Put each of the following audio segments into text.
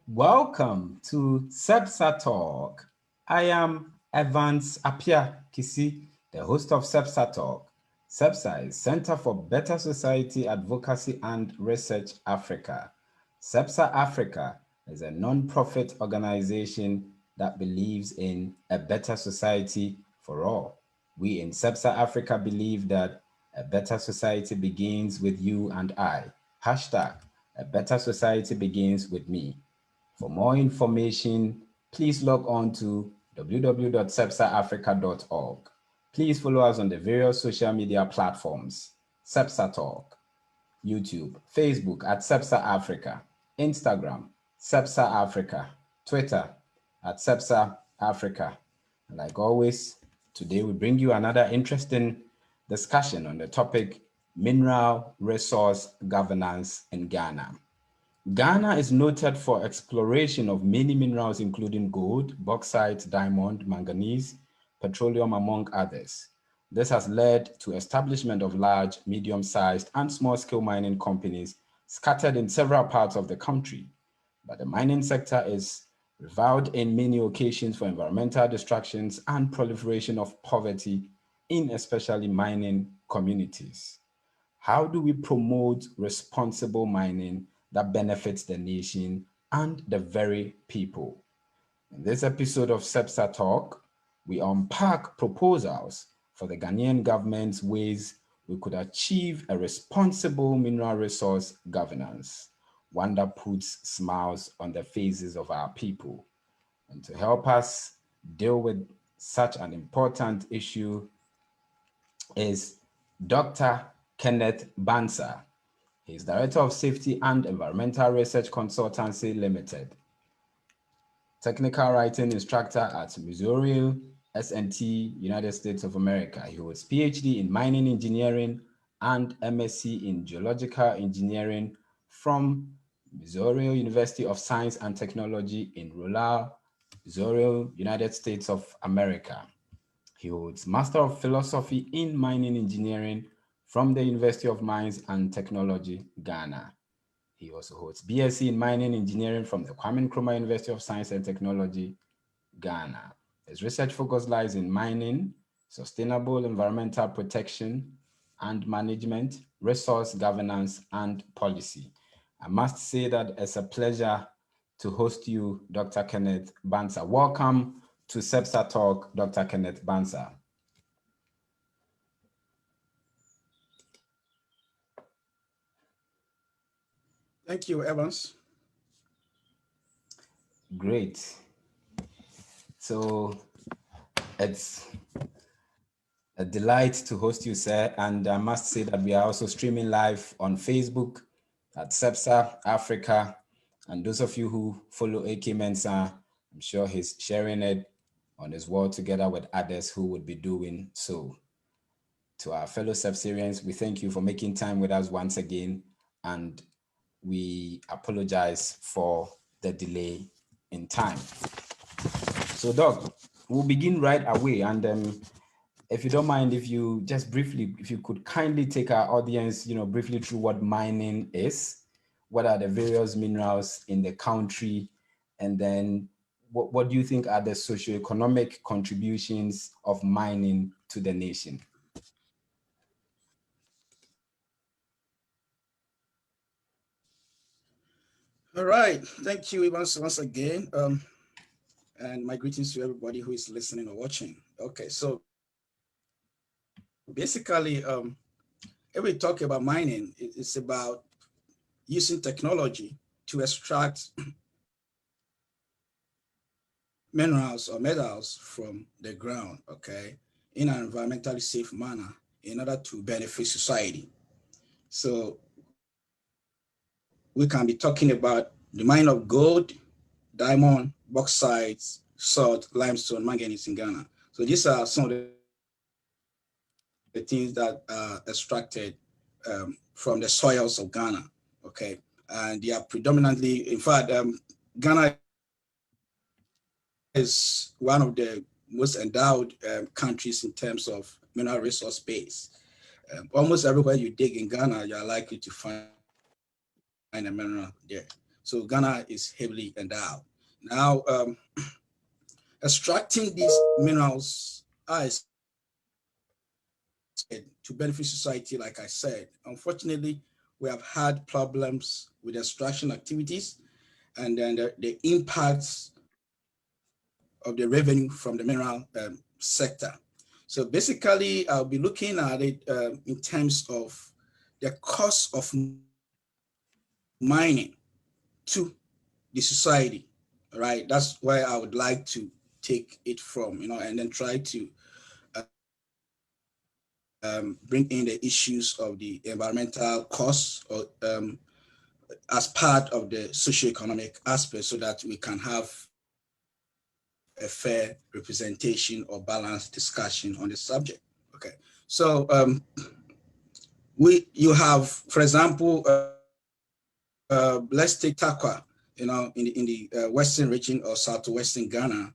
Welcome to SEPSA Talk. I am Evans Apia Kisi, the host of SEPSA Talk. SEPSA is Center for Better Society Advocacy and Research Africa. SEPSA Africa is a non-profit organization that believes in a better society for all. We in SEPSA Africa believe that a better society begins with you and I. Hashtag, a better society begins with me. For more information, please log on to www.sepsaafrica.org. Please follow us on the various social media platforms: SEPSA Talk, YouTube, Facebook at SEPSA Africa, Instagram, SEPSA Africa, Twitter at SEPSA Africa. And like always, today we bring you another interesting discussion on the topic mineral resource governance in Ghana. Ghana is noted for exploration of many minerals including gold, bauxite, diamond, manganese, petroleum, among others. This has led to establishment of large, medium-sized, and small-scale mining companies scattered in several parts of the country. But the mining sector is reviled in many occasions for environmental destructions and proliferation of poverty in especially mining communities. How do we promote responsible mining that benefits the nation and the very people? In this episode of SEPSA Talk, we unpack proposals for the Ghanaian government's ways we could achieve a responsible mineral resource governance, one that puts smiles on the faces of our people. And to help us deal with such an important issue is Dr. Kenneth Bansa. He is Director of Safety and Environmental Research Consultancy Limited, Technical Writing Instructor at Missouri S&T, United States of America. He holds PhD in Mining Engineering and MSc in Geological Engineering from Missouri University of Science and Technology in Rolla, Missouri, United States of America. He holds Master of Philosophy in Mining Engineering from the University of Mines and Technology, Ghana. He also holds BSc in Mining Engineering from the Kwame Nkrumah University of Science and Technology, Ghana. His research focus lies in mining, sustainable environmental protection and management, resource governance, and policy. I must say that it's a pleasure to host you, Dr. Kenneth Bansa. Welcome to SEPSA Talk, Dr. Kenneth Bansa. Thank you, Evans. Great. So it's a delight to host you, sir. And I must say that we are also streaming live on Facebook at SEPSA Africa. And those of you who follow AK Mensah, I'm sure he's sharing it on his wall together with others who would be doing so. To our fellow SEPSarians, we thank you for making time with us once again. And we apologize for the delay in time. So, Doc, we'll begin right away. And if you don't mind, if you just briefly, if you could kindly take our audience, briefly through what mining is, what are the various minerals in the country, and then what do you think are the socioeconomic contributions of mining to the nation? All right. Thank you, Evans, once again. And my greetings to everybody who is listening or watching. Okay, so basically, if we talk about mining, it's about using technology to extract minerals or metals from the ground, okay, in an environmentally safe manner in order to benefit society. So we can be talking about the mine of gold, diamond, bauxite, salt, limestone, manganese in Ghana. So these are some of the things that are extracted from the soils of Ghana, okay? And they are predominantly, in fact, Ghana is one of the most endowed countries in terms of mineral resource base. Almost everywhere you dig in Ghana, you are likely to find a mineral there. So Ghana is heavily endowed. Now, extracting these minerals are expected to benefit society, like I said. Unfortunately, we have had problems with extraction activities and then the impacts of the revenue from the mineral sector. So basically, I'll be looking at it in terms of the cost of mining to the society. All right, that's where I would like to take it from, and then try to bring in the issues of the environmental costs or as part of the socioeconomic aspect so that we can have a fair representation or balanced discussion on the subject. Okay. So you have, for example, let's take Takwa, in the western region or southwestern Ghana,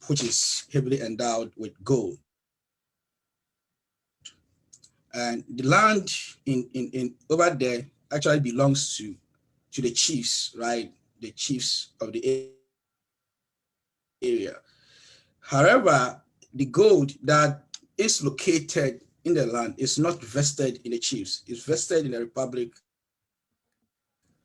which is heavily endowed with gold. And the land in over there actually belongs to the chiefs, right? The chiefs of the area. However, the gold that is located in the land is not vested in the chiefs, it's vested in the Republic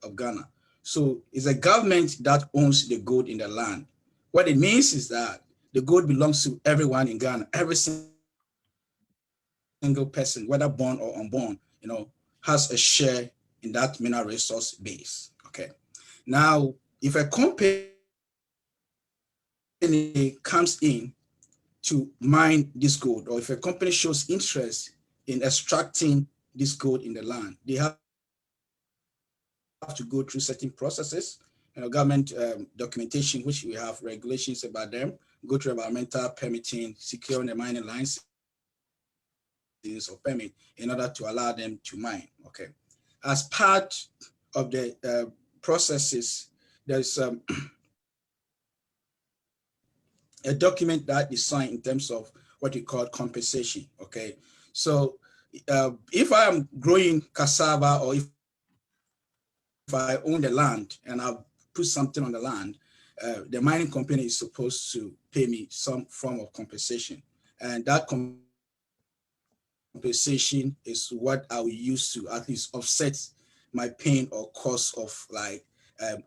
of Ghana. So it's a government that owns the gold in the land. What it means is that the gold belongs to everyone in Ghana. Every single person, whether born or unborn, has a share in that mineral resource base. Okay. Now, if a company comes in to mine this gold, or if a company shows interest in extracting this gold in the land, they have to go through certain processes. Government documentation, which we have regulations about them, go through environmental permitting, secure the mining licenses or permit in order to allow them to mine. Okay. As part of the processes, there's a document that is signed in terms of what we call compensation. Okay, so if I am growing cassava or if I own the land and I've put something on the land, the mining company is supposed to pay me some form of compensation, and that compensation is what I will use to at least offset my pain or cost of like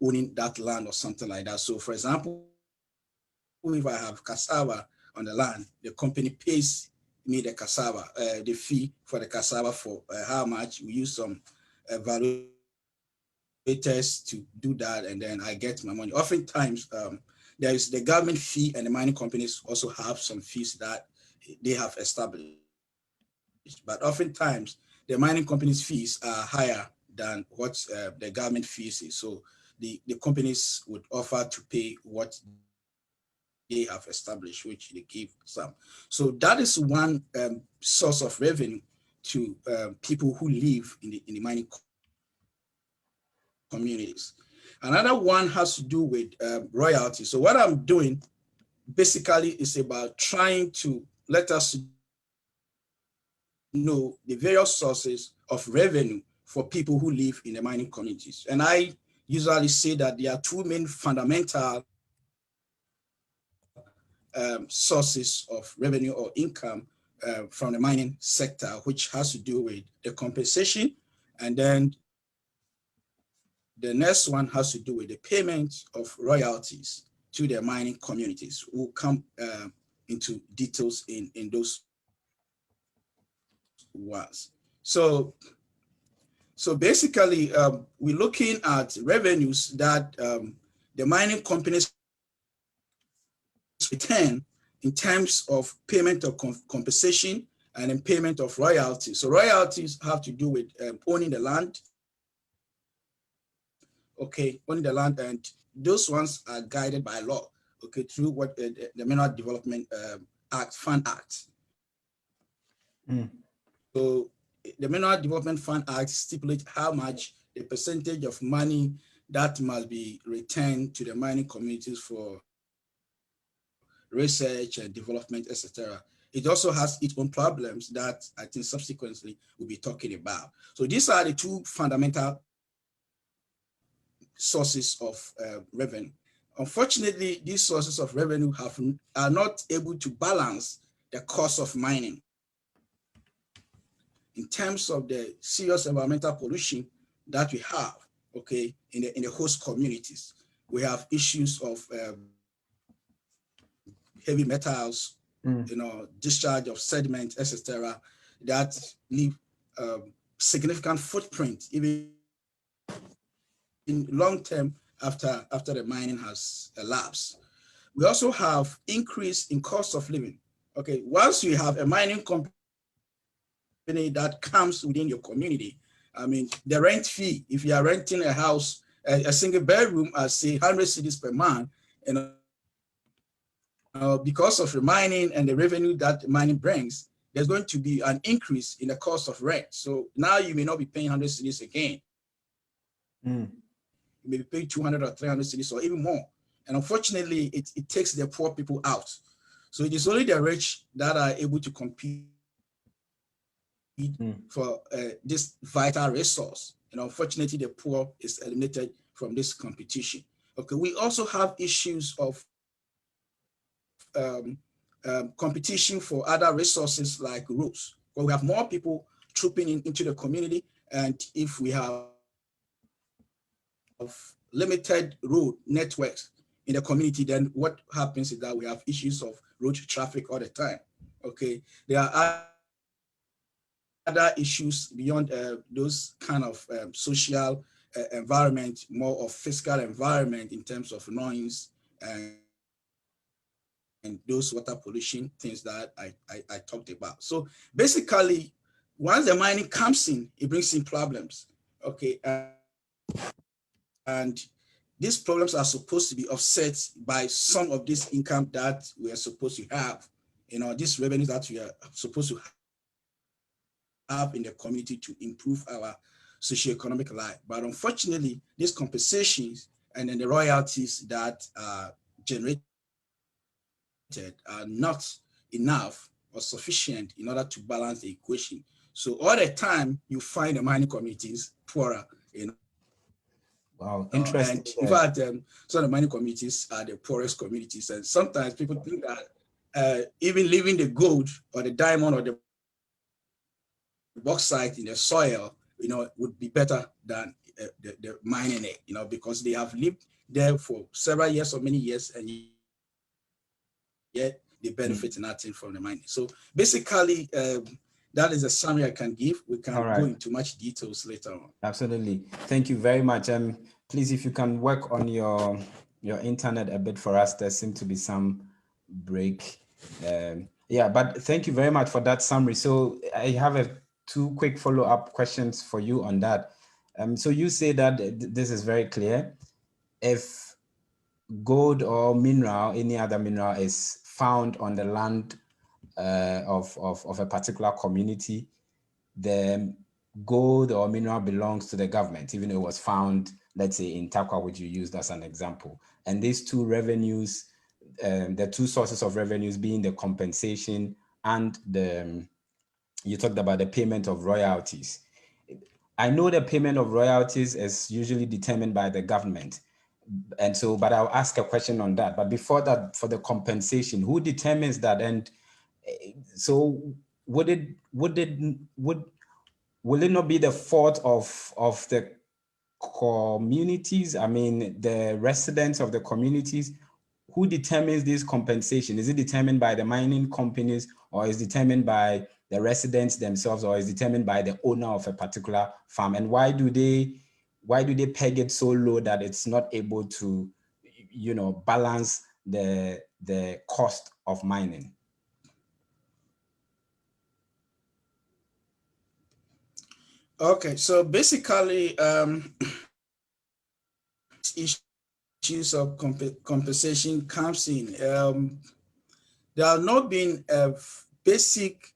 owning that land or something like that. So, for example, if I have cassava on the land, the company pays me the cassava, the fee for the cassava for how much we use some evaluators to do that, and then I get my money. Oftentimes, there is the government fee, and the mining companies also have some fees that they have established. But oftentimes, the mining companies' fees are higher than what the government fees is. So the companies would offer to pay what they have established, which they give some. So that is one source of revenue to people who live in the mining communities. Another one has to do with royalty. So what I'm doing basically is about trying to let us know the various sources of revenue for people who live in the mining communities. And I usually say that there are two main fundamental sources of revenue or income from the mining sector, which has to do with the compensation, and then the next one has to do with the payment of royalties to the mining communities. We'll come into details in those ones. So basically, we're looking at revenues that the mining companies collect return in terms of payment of compensation and in payment of royalties. So royalties have to do with owning the land, okay, owning the land, and those ones are guided by law, okay, through what the Mineral Development Fund Act. Mm. So the Mineral Development Fund Act stipulates how much the percentage of money that must be returned to the mining communities for research and development, etc. It also has its own problems that I think subsequently we'll be talking about. So these are the two fundamental sources of revenue. Unfortunately, these sources of revenue are not able to balance the cost of mining. In terms of the serious environmental pollution that we have, okay, in the host communities, we have issues of heavy metals, discharge of sediment, etc., that leave significant footprint even in long term after the mining has elapsed. We also have increase in cost of living. Okay, once you have a mining company that comes within your community, I mean, the rent fee, if you are renting a house, a single bedroom at say 100 cedis per month, and because of the mining and the revenue that mining brings, there's going to be an increase in the cost of rent. So now you may not be paying 100 cedis again. You may be paying 200 or 300 cedis or even more. And unfortunately, it takes the poor people out. So it is only the rich that are able to compete for this vital resource. And unfortunately, the poor is eliminated from this competition. Okay, we also have issues of competition for other resources like roads, where we have more people trooping into the community. And if we have limited road networks in the community, then what happens is that we have issues of road traffic all the time. Okay, there are other issues beyond those kind of social environment, more of fiscal environment in terms of noise and those water pollution things that I talked about. So basically, once the mining comes in, it brings in problems. Okay, and these problems are supposed to be offset by some of this income that we are supposed to have. You know, this revenue that we are supposed to have in the community to improve our socioeconomic life. But unfortunately, these compensations and then the royalties that are generated are not enough or sufficient in order to balance the equation. So all the time you find the mining communities poorer, you know. Wow, interesting. And in fact, some of the mining communities are the poorest communities. And sometimes people think that even leaving the gold or the diamond or the bauxite in the soil, you know, would be better than the mining it, you know, because they have lived there for several years or many years, and yet they benefit nothing from the mining. So basically, that is a summary I can give. We can go into much details later on. Absolutely. Thank you very much. Please, if you can work on your internet a bit for us, there seems to be some break. Yeah, but thank you very much for that summary. So I have two quick follow-up questions for you on that. So you say that this is very clear. If gold or mineral, any other mineral is found on the land of a particular community, the gold or mineral belongs to the government, even though it was found, let's say, in Takwa, which you used as an example. And these two revenues, the two sources of revenues being the compensation and you talked about the payment of royalties. I know the payment of royalties is usually determined by the government. And so, but I'll ask a question on that. But before that, for the compensation, who determines that? And so will it not be the fault of the communities? I mean, the residents of the communities, who determines this compensation? Is it determined by the mining companies, or is it determined by the residents themselves, or is it determined by the owner of a particular farm? And why do they peg it so low that it's not able to, you know, balance the cost of mining? Okay, so basically, issues of compensation comes in. There have not been a basic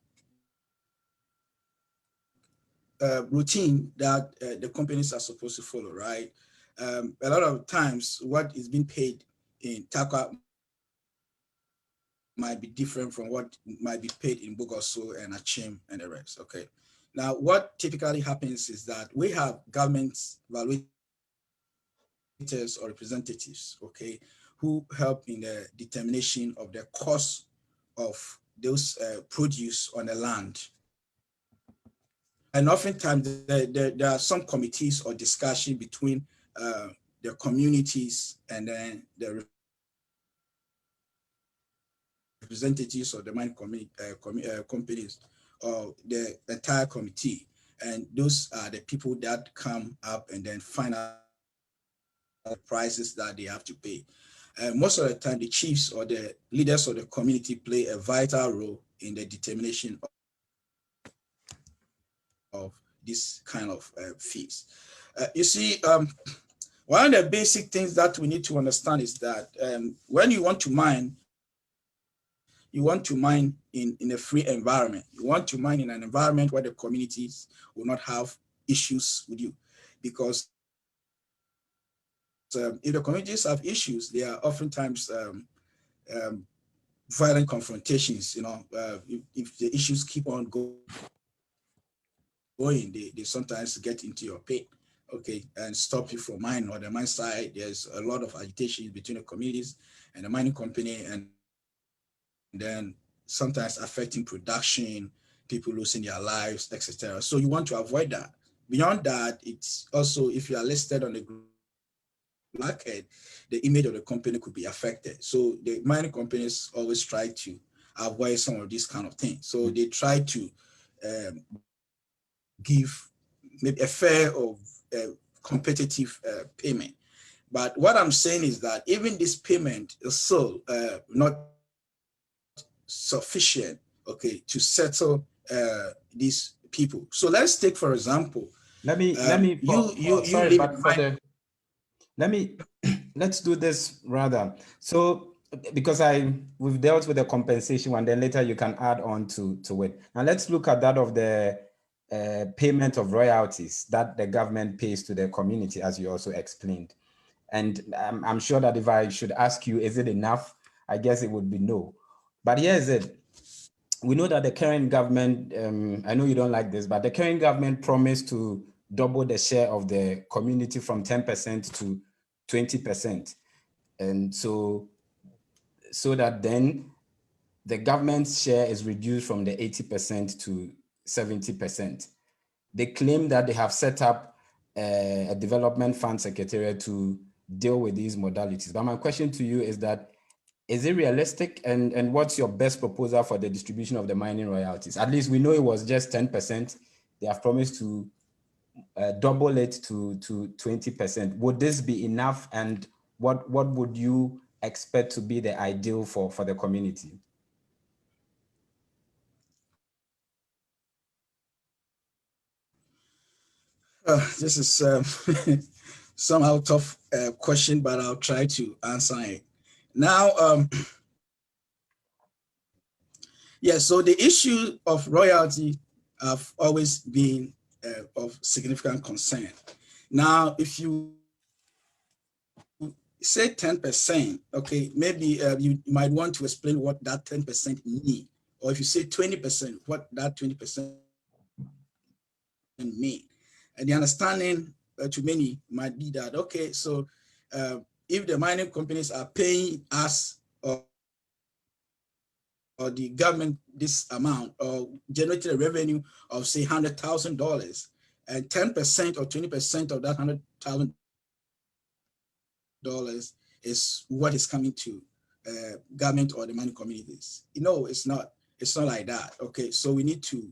routine that the companies are supposed to follow, right? A lot of times, what is being paid in Takwa might be different from what might be paid in Bogoso and Achim and the rest. Okay. Now, what typically happens is that we have government evaluators or representatives, okay, who help in the determination of the cost of those produce on the land. And oftentimes there are some committees or discussion between the communities and then the representatives of the mining companies or the entire committee. And those are the people that come up and then find out the prices that they have to pay. Most of the time, the chiefs or the leaders of the community play a vital role in the determination of this kind of fees. You see, one of the basic things that we need to understand is that when you want to mine, you want to mine in a free environment. You want to mine in an environment where the communities will not have issues with you. Because if the communities have issues, there are oftentimes violent confrontations. You know, if the issues keep on going, they sometimes get into your pay, okay, and stop you from mining. On the mine side, there's a lot of agitation between the communities and the mining company, and then sometimes affecting production, people losing their lives, etc. So you want to avoid that. Beyond that, it's also, if you are listed on the blackhead, the image of the company could be affected. So the mining companies always try to avoid some of these kind of things. So they try to give maybe a fair or competitive payment. But what I'm saying is that even this payment is still not sufficient, okay, to settle these people. So let's take, for example, Sorry, but for the, let's do this rather. So, because we've dealt with the compensation one, then later you can add on to it. Now let's look at that of the payment of royalties that the government pays to the community, as you also explained. And I'm sure that if I should ask you, is it enough? I guess it would be no. But here is it. We know that the current government, I know you don't like this, but the current government promised to double the share of the community from 10% to 20%. And so that then the government's share is reduced from the 80% to 70%. They claim that they have set up a development fund secretariat to deal with these modalities. But my question to you is that, is it realistic? And what's your best proposal for the distribution of the mining royalties? At least we know it was just 10%. They have promised to double it to 20%. Would this be enough? And what would you expect to be the ideal for the community? This is somehow tough question, but I'll try to answer it. Now, yeah, so the issue of royalty have always been of significant concern. Now, if you say 10%, okay, maybe you might want to explain what that 10% mean. Or if you say 20%, what that 20% mean. And the understanding to many might be that, okay, so if the mining companies are paying us or the government this amount or generated a revenue of say $100,000, and 10% or 20% of that $100,000 is what is coming to government or the mining communities. You know, it's not like that. Okay, so we need to,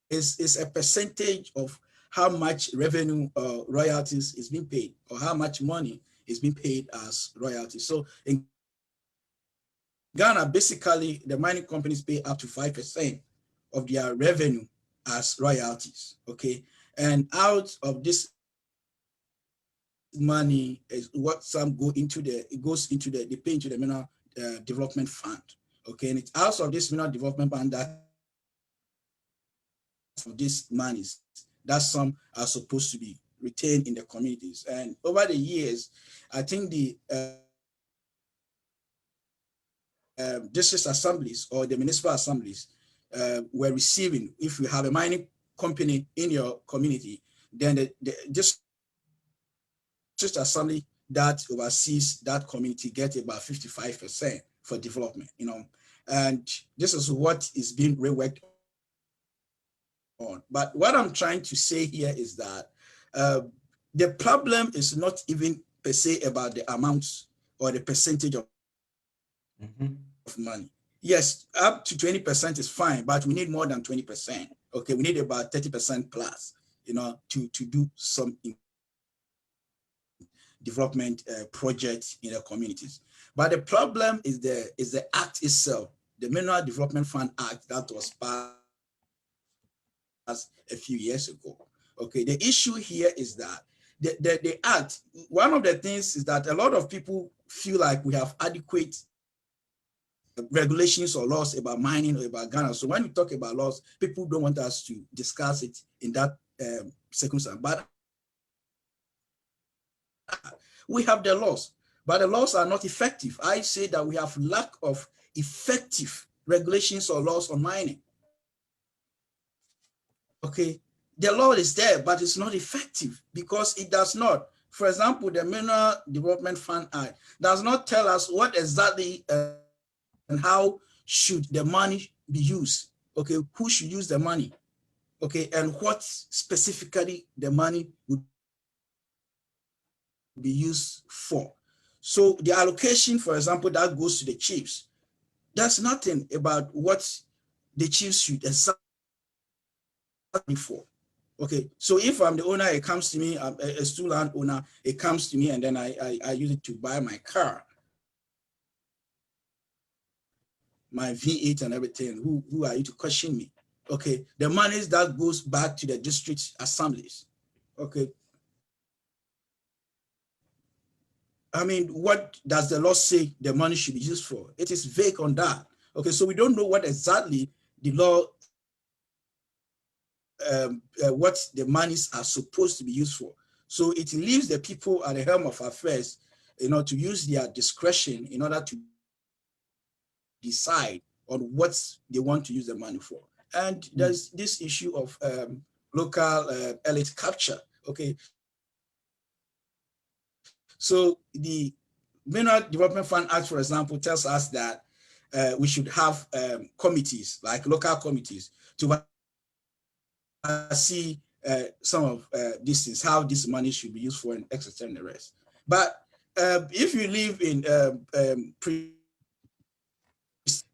it's a percentage of how much revenue royalties is being paid or how much money is being paid as royalty. So in Ghana, basically, the mining companies pay up to 5% of their revenue as royalties. Okay, and out of this money is what some go into it goes into they pay into the mineral development fund. Okay, and it's out of this mineral development fund that of these monies that some are supposed to be retained in the communities. And over the years, I think the district assemblies or the municipal assemblies were receiving, if you have a mining company in your community, then the district assembly that oversees that community get about 55% for development, and this is what is being reworked on. But what I'm trying to say here is that the problem is not even per se about the amounts or the percentage of money. Yes, up to 20% is fine, but we need more than 20%. Okay, we need about 30% plus, to do some development projects in the communities. But the problem is the act itself, the Mineral Development Fund Act that was passed a few years ago. Okay, the issue here is that the act, one of the things is that a lot of people feel like we have adequate regulations or laws about mining or about Ghana. So when we talk about laws, people don't want us to discuss it in that circumstance. But we have the laws, but the laws are not effective. I say that we have lack of effective regulations or laws on mining. Okay, the law is there, but it's not effective because it does not. For example, the Mineral Development Fund Act does not tell us what exactly and how should the money be used. Okay, who should use the money? Okay, and what specifically the money would be used for. So the allocation, for example, that goes to the chiefs, there's nothing about what the chiefs should assign for. Okay, so if I'm the owner, it comes to me, I'm a stool land owner, it comes to me, and then I use it to buy my car, my V8 and everything. Who are you to question me? Okay, the money that goes back to the district assemblies. Okay, I mean, what does the law say the money should be used for? It is vague on that. Okay, so we don't know what exactly the law, what the monies are supposed to be used for. So it leaves the people at the helm of affairs, to use their discretion in order to decide on what they want to use the money for. And there's this issue of local elite capture. Okay, so the Mineral Development Fund Act, for example, tells us that we should have committees, like local committees, to see some of these things, how this money should be used for, and etc. and the rest. But if you live in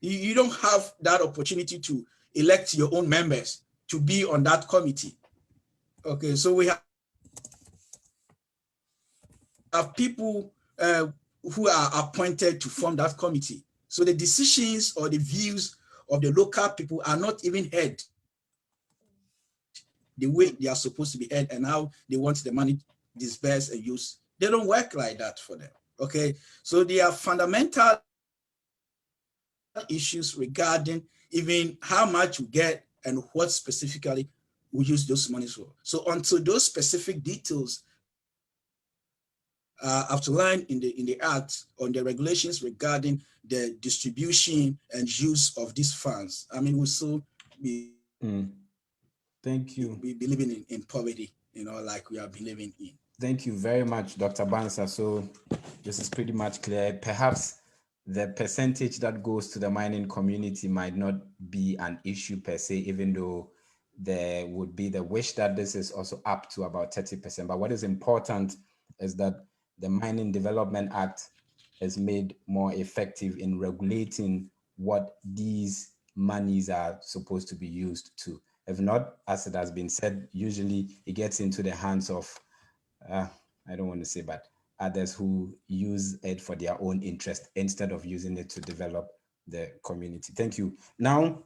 you don't have that opportunity to elect your own members to be on that committee. Okay, so we have people who are appointed to form that committee. So the decisions or the views of the local people are not even heard the way they are supposed to be heard, and how they want the money dispersed and used. They don't work like that for them. Okay, so there are fundamental issues regarding even how much you get and what specifically we use those monies for. So until those specific details outlined in the act on the regulations regarding the distribution and use of these funds, I mean, we'll still be Thank you. be living in poverty, like we are living in. Thank you very much, Dr. Bansa. So this is pretty much clear. Perhaps the percentage that goes to the mining community might not be an issue per se, even though there would be the wish that this is also up to about 30%. But what is important is that the Mining Development Act is made more effective in regulating what these monies are supposed to be used to. If not, as it has been said, usually it gets into the hands of I don't want to say, but others who use it for their own interest instead of using it to develop the community. Thank you. Now,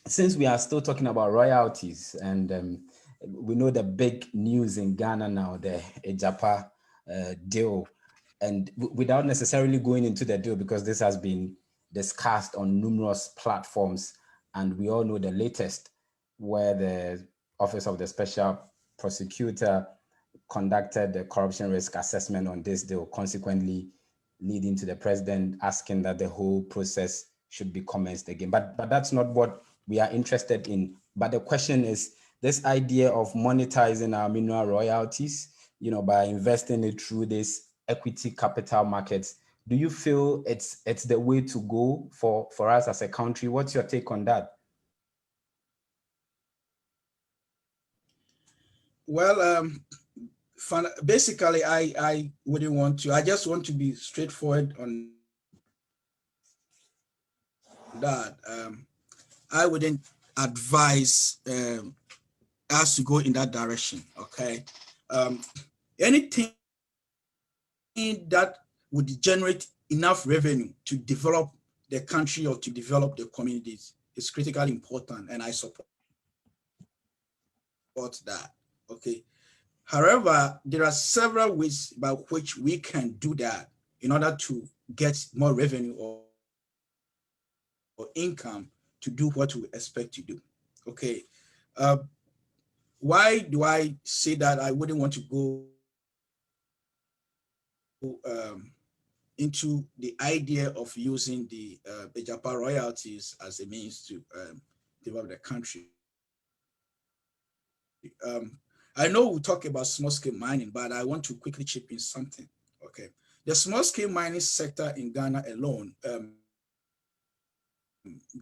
since we are still talking about royalties, and we know the big news in Ghana now, the Ejapa deal, and without necessarily going into the deal, because this has been discussed on numerous platforms, and we all know the latest, where the Office of the Special Prosecutor conducted the corruption risk assessment on this deal, consequently leading to the president asking that the whole process should be commenced again. But that's not what we are interested in. But the question is this idea of monetizing our mineral royalties, by investing it through this equity capital markets. Do you feel it's the way to go for us as a country? What's your take on that? Well, basically, I wouldn't want to. I just want to be straightforward on that. I wouldn't advise us to go in that direction. Okay, anything that would generate enough revenue to develop the country or to develop the communities is critically important, and I support that. Okay. However, there are several ways by which we can do that in order to get more revenue or income to do what we expect to do. Okay. Why do I say that I wouldn't want to go into the idea of using the Ejapa royalties as a means to develop the country? I know we talk about small scale mining, but I want to quickly chip in something. Okay. The small scale mining sector in Ghana alone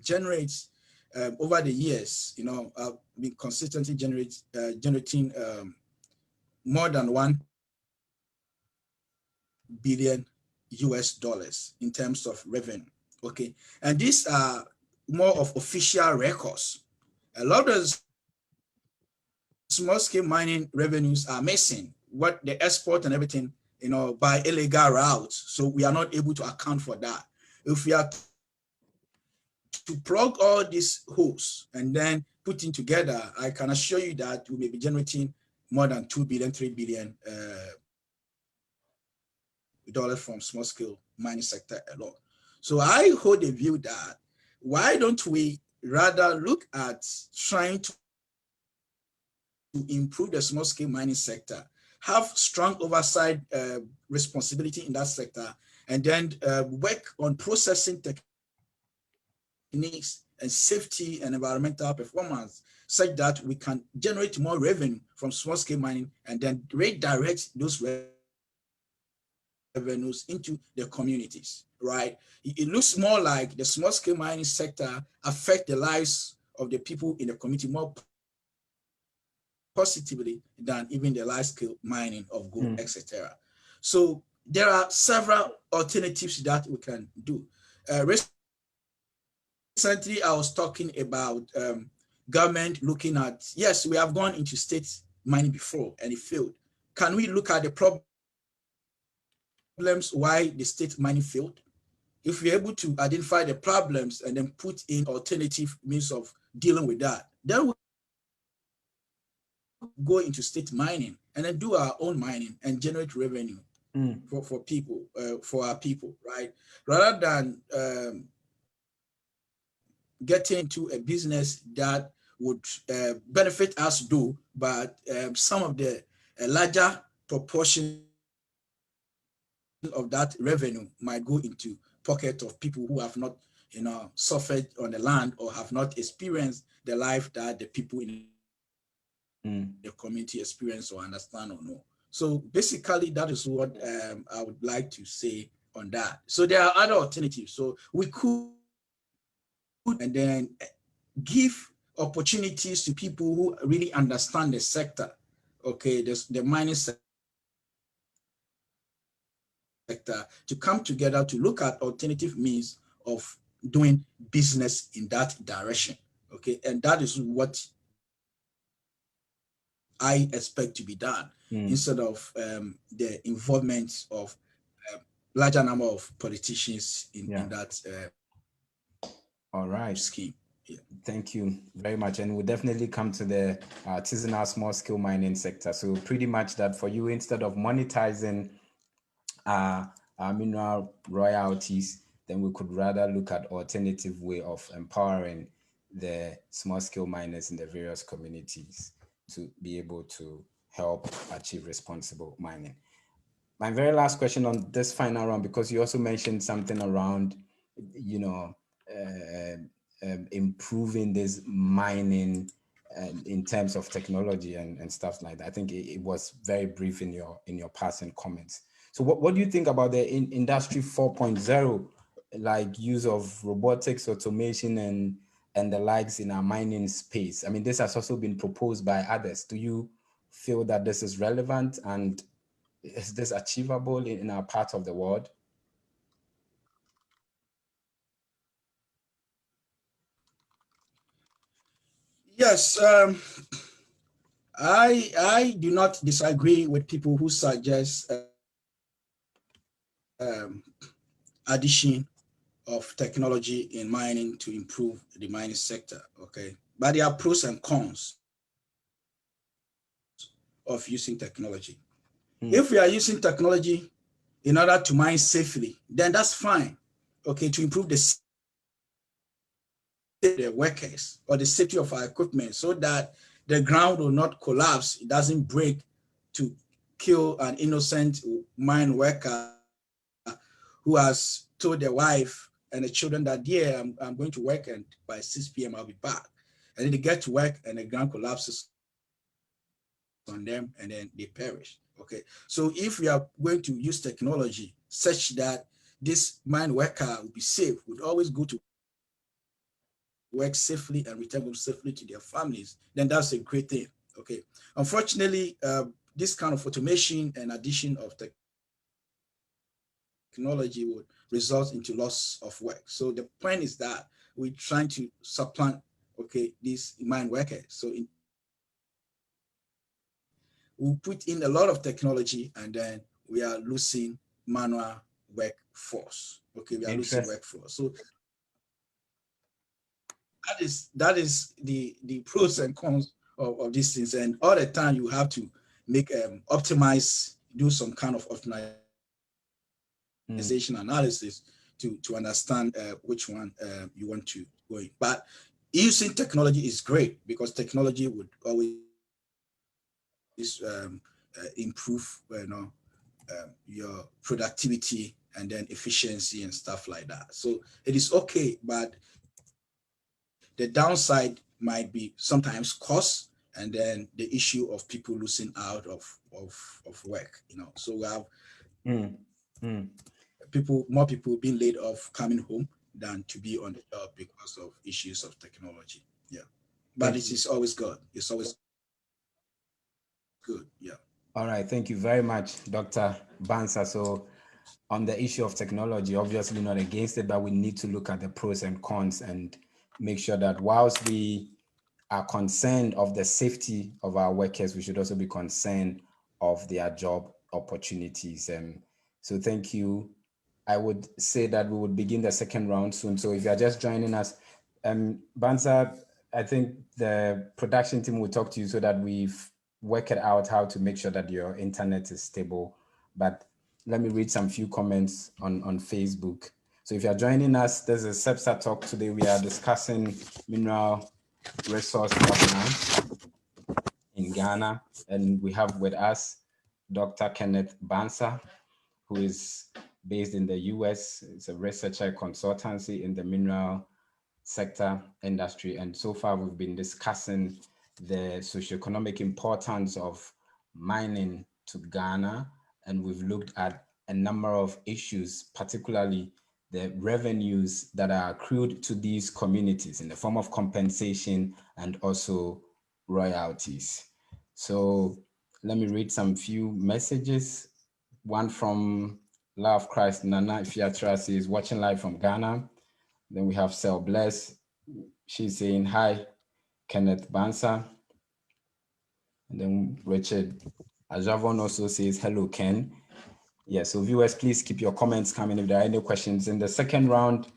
generates over the years, been consistently generating more than 1 billion US dollars in terms of revenue. Okay. And these are more of official records. A lot of small scale mining revenues are missing, what the export and everything, by illegal routes. So we are not able to account for that. If we are to plug all these holes and then putting together, I can assure you that we may be generating more than 2 billion, 3 billion dollars from small scale mining sector alone. So I hold the view that why don't we rather look at trying to improve the small scale mining sector, have strong oversight responsibility in that sector, and then work on processing techniques and safety and environmental performance such that we can generate more revenue from small scale mining and then redirect those revenues into the communities, right? It looks more like the small scale mining sector affect the lives of the people in the community more positively than even the large scale mining of gold, etc. So there are several alternatives that we can do. Recently, I was talking about government looking at, yes, we have gone into state mining before and it failed. Can we look at the problems why the state mining failed? If we're able to identify the problems and then put in alternative means of dealing with that, then we go into state mining and then do our own mining and generate revenue for people, for our people, right? Rather than getting into a business that would benefit us, but some of the larger proportion of that revenue might go into pocket of people who have not, suffered on the land or have not experienced the life that the people in the community experience or understand or know. So basically, that is what I would like to say on that. So there are other alternatives. So we could and then give opportunities to people who really understand the sector. Okay, the mining sector to come together to look at alternative means of doing business in that direction. Okay, and that is what I expect to be done, instead of the involvement of larger number of politicians in that All right. scheme. Yeah. Thank you very much. And we'll definitely come to the artisanal small scale mining sector. So pretty much that for you, instead of monetizing mineral royalties, then we could rather look at alternative way of empowering the small scale miners in the various communities to be able to help achieve responsible mining. My very last question on this final round, because you also mentioned something around, you know, improving this mining in terms of technology and stuff like that. I think it was very brief in your passing comments. So what do you think about the industry 4.0, like use of robotics, automation, and the likes in our mining space? I mean, this has also been proposed by others. Do you feel that this is relevant, and is this achievable in our part of the world? Yes, I do not disagree with people who suggest addition of technology in mining to improve the mining sector. Okay, but there are pros and cons of using technology. If we are using technology in order to mine safely, then that's fine. Okay, to improve the workers or the safety of our equipment, so that the ground will not collapse, it doesn't break to kill an innocent mine worker who has told their wife and the children that, yeah, I'm going to work, and by 6 p.m. I'll be back. And then they get to work and the ground collapses on them and then they perish. Okay, so if we are going to use technology such that this mine worker will be safe, would always go to work safely and return home safely to their families, then that's a great thing. Okay, unfortunately, this kind of automation and addition of technology would result into loss of work. So the point is that we're trying to supplant, okay, these mine workers. So we put in a lot of technology, and then we are losing manual workforce. Okay, we are losing workforce. So that is the pros and cons of these things. And all the time you have to make optimize, do some kind of optimization analysis to understand which one you want to go in. But using technology is great, because technology would always improve, your productivity and then efficiency and stuff like that. So it is okay, but the downside might be sometimes cost, and then the issue of people losing out of work. So we have more people being laid off coming home than to be on the job because of issues of technology. Yeah, but it is always good. It's always good. Yeah. All right, thank you very much, Dr. Bansa. So on the issue of technology, obviously not against it, but we need to look at the pros and cons and make sure that whilst we are concerned of the safety of our workers, we should also be concerned of their job opportunities. So thank you. I would say that we would begin the second round soon. So if you are just joining us, Bansa, I think the production team will talk to you so that we've worked out how to make sure that your internet is stable. But let me read some few comments on Facebook. So if you're joining us, there's a SEPSA talk today. We are discussing mineral resource governance in Ghana. And we have with us Dr. Kenneth Bansa, who is based in the US. It's a researcher consultancy in the mineral sector industry. And so far we've been discussing the socioeconomic importance of mining to Ghana. And we've looked at a number of issues, particularly the revenues that are accrued to these communities in the form of compensation and also royalties. So let me read some few messages. One from Love Christ Nana Fiatra says, watching live from Ghana. Then we have Cell Bless. She's saying, hi, Kenneth Bansa. And then Richard Ajavon also says, hello, Ken. Yeah, so viewers, please keep your comments coming if there are any questions. In the second round,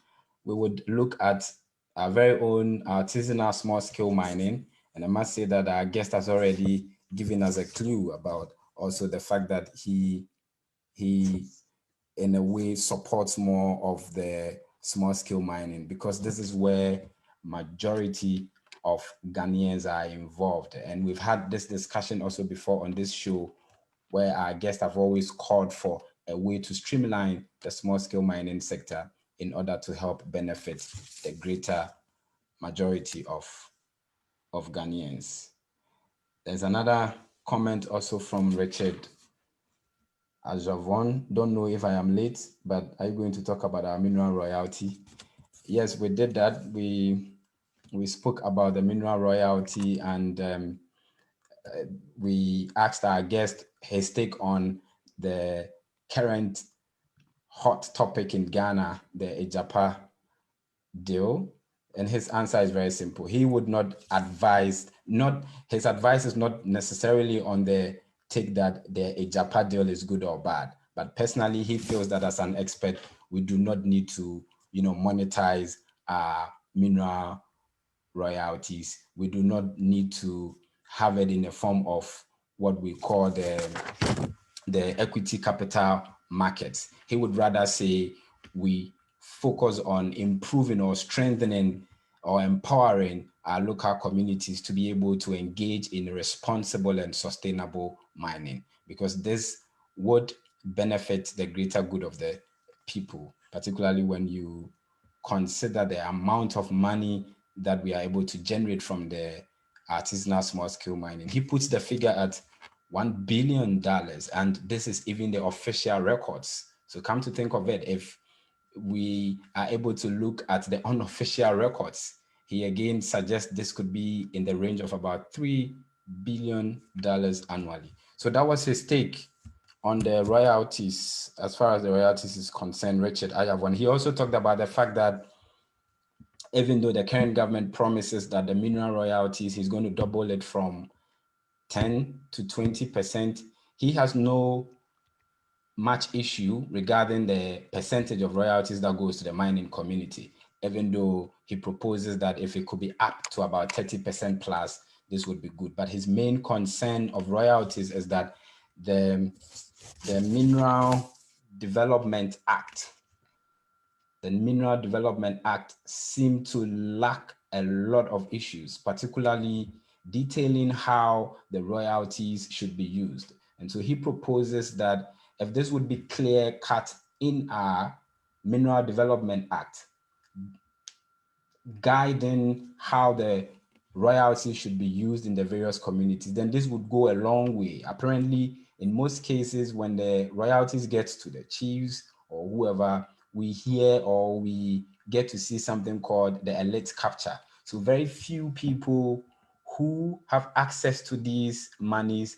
we would look at our very own artisanal small-scale mining. And I must say that our guest has already given us a clue about also the fact that he in a way supports more of the small-scale mining, because this is where majority of Ghanaians are involved. And we've had this discussion also before on this show, where our guests have always called for a way to streamline the small-scale mining sector in order to help benefit the greater majority of Ghanaians. There's another comment also from Richard Ajavon. Don't know if I am late, but are you going to talk about our mineral royalty? Yes, we did that. We spoke about the mineral royalty, and we asked our guest his take on the current hot topic in Ghana, the Ejapa deal. And his answer is very simple. He would not advise, not his advice is not necessarily on the take that the Ejapa deal is good or bad. But personally, he feels that as an expert, we do not need to, monetize mineral royalties. We do not need to have it in the form of what we call the equity capital markets. He would rather say we focus on improving or strengthening or empowering our local communities to be able to engage in responsible and sustainable mining, because this would benefit the greater good of the people, particularly when you consider the amount of money that we are able to generate from the artisanal small scale mining. He puts the figure at $1 billion, and this is even the official records. So come to think of it, if we are able to look at the unofficial records, he again suggests this could be in the range of about $3 billion annually. So that was his take on the royalties. As far as the royalties is concerned, Richard Ayavon, he also talked about the fact that even though the current government promises that the mineral royalties, he's going to double it from 10 to 20%, he has no much issue regarding the percentage of royalties that goes to the mining community, even though he proposes that if it could be up to about 30% plus, this would be good. But his main concern of royalties is that the Mineral Development Act, the Mineral Development Act seemed to lack a lot of issues, particularly detailing how the royalties should be used. And so he proposes that if this would be clear cut in our Mineral Development Act, guiding how the royalties should be used in the various communities, then this would go a long way. Apparently, in most cases, when the royalties get to the chiefs or whoever, we hear or we get to see something called the elite capture. So very few people who have access to these monies,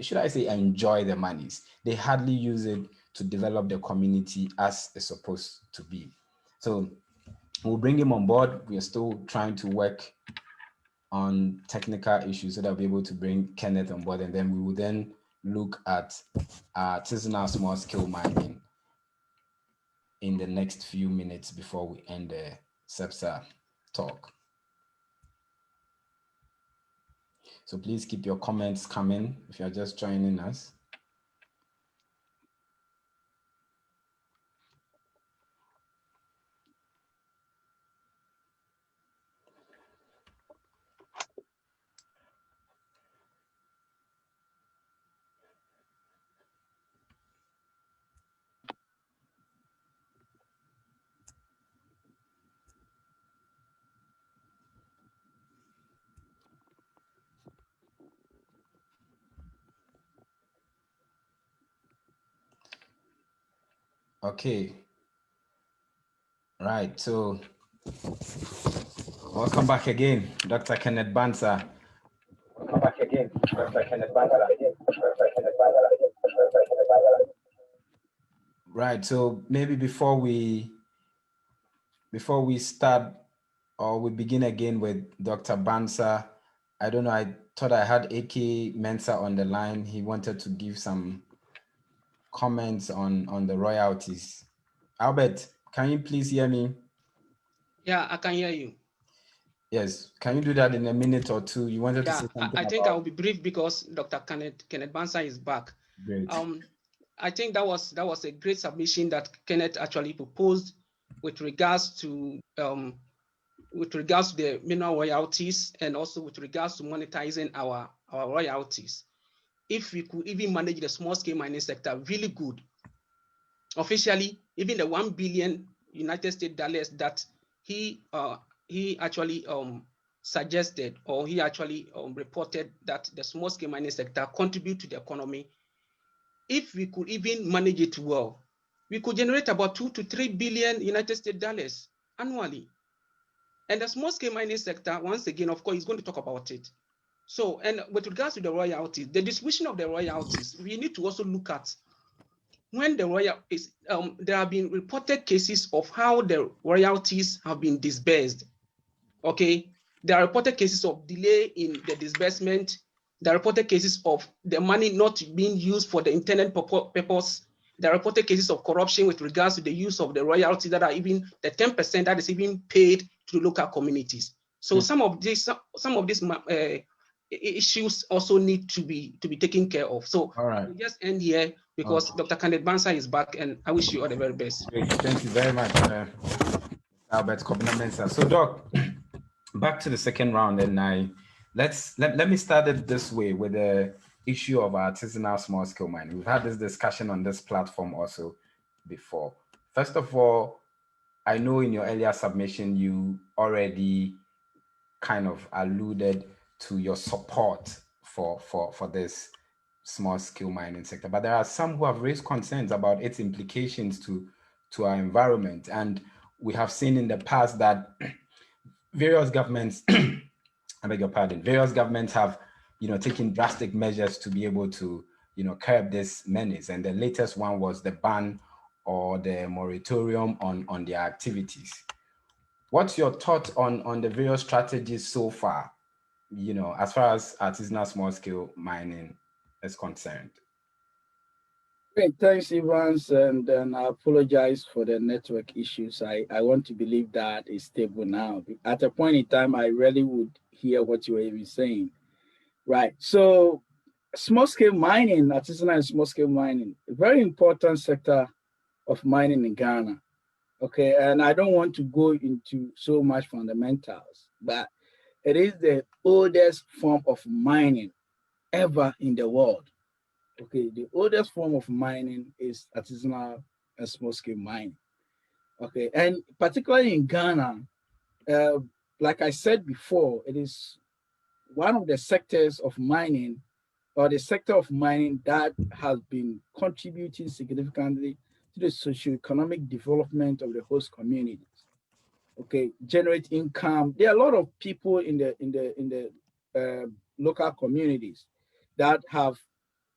should I say, enjoy the monies. They hardly use it to develop the community as it's supposed to be. So we'll bring him on board. We are still trying to work on technical issues so that we'll be able to bring Kenneth on board, and then we will then look at artisanal small scale mining in the next few minutes before we end the SEPSA talk. So please keep your comments coming if you're just joining us. Okay. Right. So welcome back again, Dr. Kenneth Bansa. Welcome back again, Dr. Kenneth Bansa. Right. So maybe before we start or we begin again with Dr. Bansa, I don't know. I thought I had AK Mensa on the line. He wanted to give some comments on the royalties. Albert, can you please hear me? Yeah, I can hear you. Yes. Can you do that in a minute or two? You wanted to Yeah, say something I think I about. will be brief because Dr. Kenneth Bansa is back. Great. I think that was a great submission that Kenneth actually proposed with regards to the mineral royalties and also with regards to monetizing our royalties. If we could even manage the small scale mining sector really good, officially, even the 1 billion United States dollars that he actually suggested, or he actually reported that the small scale mining sector contribute to the economy. If we could even manage it well, we could generate about 2 to 3 billion United States dollars annually. And the small scale mining sector, once again, of course, is going to talk about it. So, and with regards to the royalties, the distribution of the royalties, we need to also look at when the royalties, there have been reported cases of how the royalties have been disbursed. Okay, there are reported cases of delay in the disbursement. There are reported cases of the money not being used for the intended purpose. There are reported cases of corruption with regards to the use of the royalties that are even the 10% that is even paid to the local communities. So some of these issues also need to be taken care of. So All right. we'll just end here because Dr. Kenneth Bansa is back, and I wish you all the very best. Great. Thank you very much, Albert Kobina Mensa. So, Doc, back to the second round, and let me start it this way with the issue of artisanal small scale mining. We've had this discussion on this platform also before. First of all, I know in your earlier submission you already kind of alluded to your support for this small scale mining sector, but there are some who have raised concerns about its implications to our environment, and we have seen in the past that various governments I beg your pardon, various governments have taken drastic measures to be able to curb this menace, and the latest one was the ban or the moratorium on their activities. What's your thought on the various strategies so far, as far as artisanal small scale mining is concerned? Great, thanks, Evans, and I apologize for the network issues. I want to believe that it's stable now. At a point in time, I really would hear what you were even saying. Right. So, small scale mining, artisanal and small scale mining, a very important sector of mining in Ghana. Okay, and I don't want to go into so much fundamentals, but it is the oldest form of mining ever in the world. Okay, the oldest form of mining is artisanal and small scale mining. Okay, and particularly in Ghana, uh, like I said before, it is one of the sectors of mining or the sector of mining that has been contributing significantly to the socio-economic development of the host communities. Okay, generate income. There are a lot of people in the local communities that have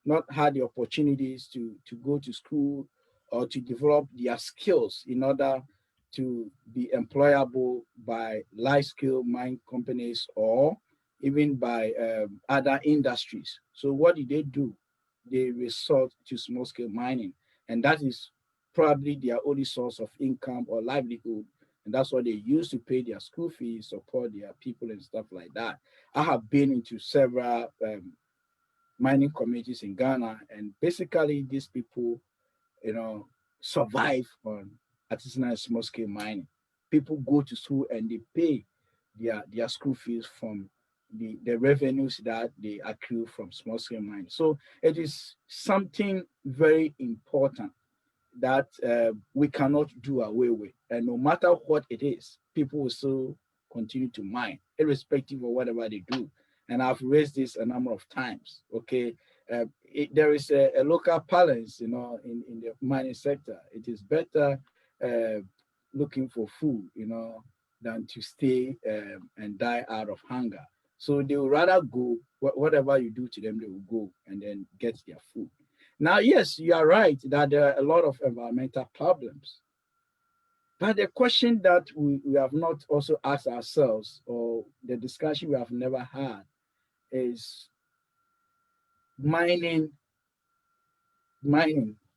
not had the opportunities to go to school or to develop their skills in order to be employable by large scale mine companies or even by other industries. So what do? They resort to small scale mining, and that is probably their only source of income or livelihood. And that's what they use to pay their school fees, support their people, and stuff like that. I have been into several mining communities in Ghana, and basically these people, survive on artisanal and small scale mining. People go to school and they pay their school fees from the revenues that they accrue from small scale mining. So it is something very important that we cannot do away with. And no matter what it is, people will still continue to mine, irrespective of whatever they do. And I've raised this a number of times. Okay, there is a local balance, in the mining sector. It is better uh, looking for food, than to stay and die out of hunger. So they will rather go, whatever you do to them, they will go and then get their food. Now, yes, you are right that there are a lot of environmental problems. But the question that we have not also asked ourselves, or the discussion we have never had, is mining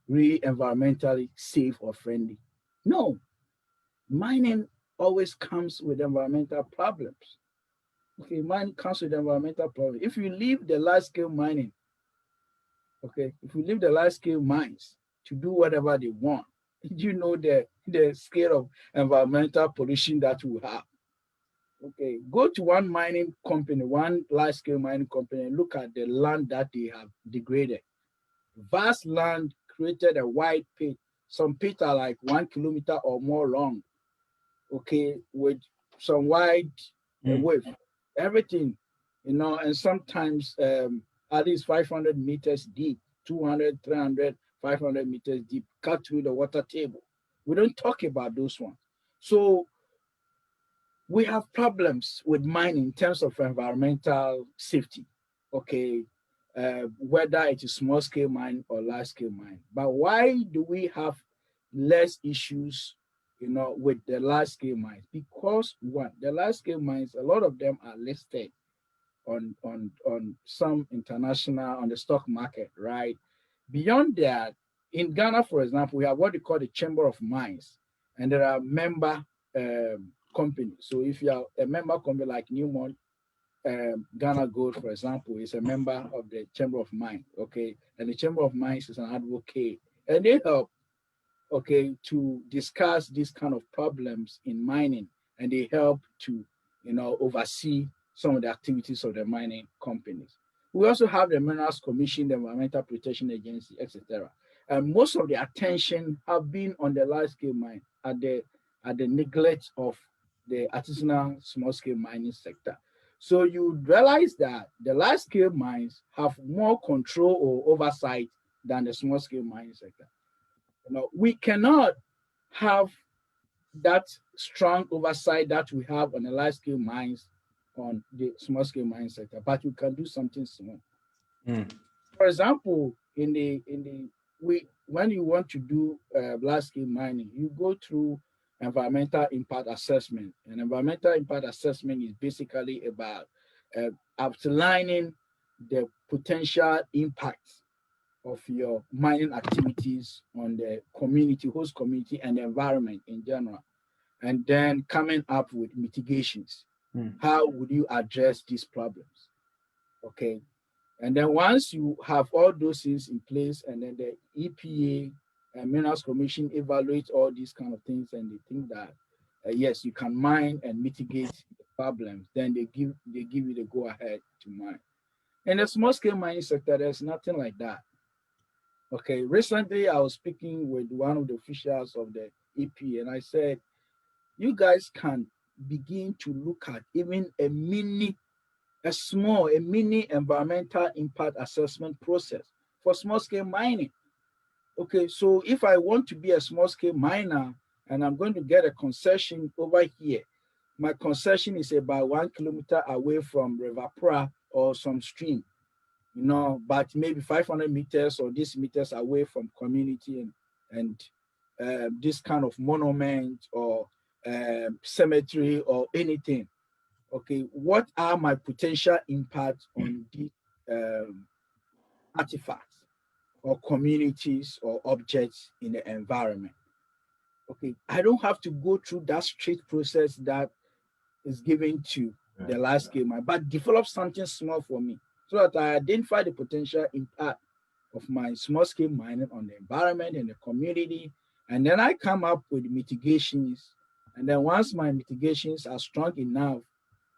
really environmentally safe or friendly? No, mining always comes with environmental problems. Okay, mining comes with environmental problems. If you leave the large scale mining, okay, if you leave the large scale mines to do whatever they want, you know the scale of environmental pollution that we have. Okay, go to one mining company, one large scale mining company, and look at the land that they have degraded. Vast land created a wide pit. Some pits are like 1 kilometer or more long, okay, with some wide width, everything, and sometimes at least 500 meters deep, 200, 300, 500 meters deep, cut through the water table. We don't talk about those ones. So we have problems with mining in terms of environmental safety, okay, whether it is small scale mine or large scale mine. But why do we have less issues, with the large scale mines? Because one, the large scale mines, a lot of them are listed on some international on the stock market, right? Beyond that, in Ghana, for example, we have what we call the Chamber of Mines, and there are member companies. So if you are a member company like Newmont, Ghana Gold, for example, is a member of the Chamber of Mines, okay? And the Chamber of Mines is an advocate, and they help, okay, to discuss these kind of problems in mining, and they help to, oversee some of the activities of the mining companies. We also have the Minerals Commission, the Environmental Protection Agency, etc. And most of the attention have been on the large scale mine at the neglect of the artisanal small scale mining sector. So you realize that the large scale mines have more control or oversight than the small scale mining sector. We cannot have that strong oversight that we have on the large scale mines on the small scale mine sector, but we can do something small. For example, when you want to do large scale mining, you go through environmental impact assessment. And environmental impact assessment is basically about outlining the potential impact of your mining activities on the community, host community, and the environment in general, and then coming up with mitigations. How would you address these problems? Okay. And then once you have all those things in place, and then the EPA and Minerals Commission evaluate all these kind of things, and they think that yes, you can mine and mitigate the problems, then they give you the go ahead to mine. In the small scale mining sector, there's nothing like that. Okay, recently I was speaking with one of the officials of the EP, and I said, you guys can begin to look at even a mini environmental impact assessment process for small scale mining. Okay, so if I want to be a small scale miner and I'm going to get a concession over here, my concession is about 1 kilometer away from River Pra or some stream, but maybe 500 meters or these meters away from community and this kind of monument or cemetery or anything. Okay, what are my potential impacts on these artifacts or communities or objects in the environment? Okay, I don't have to go through that strict process that is given to the large scale mine, but develop something small for me so that I identify the potential impact of my small scale mining on the environment and the community. And then I come up with mitigations. And then once my mitigations are strong enough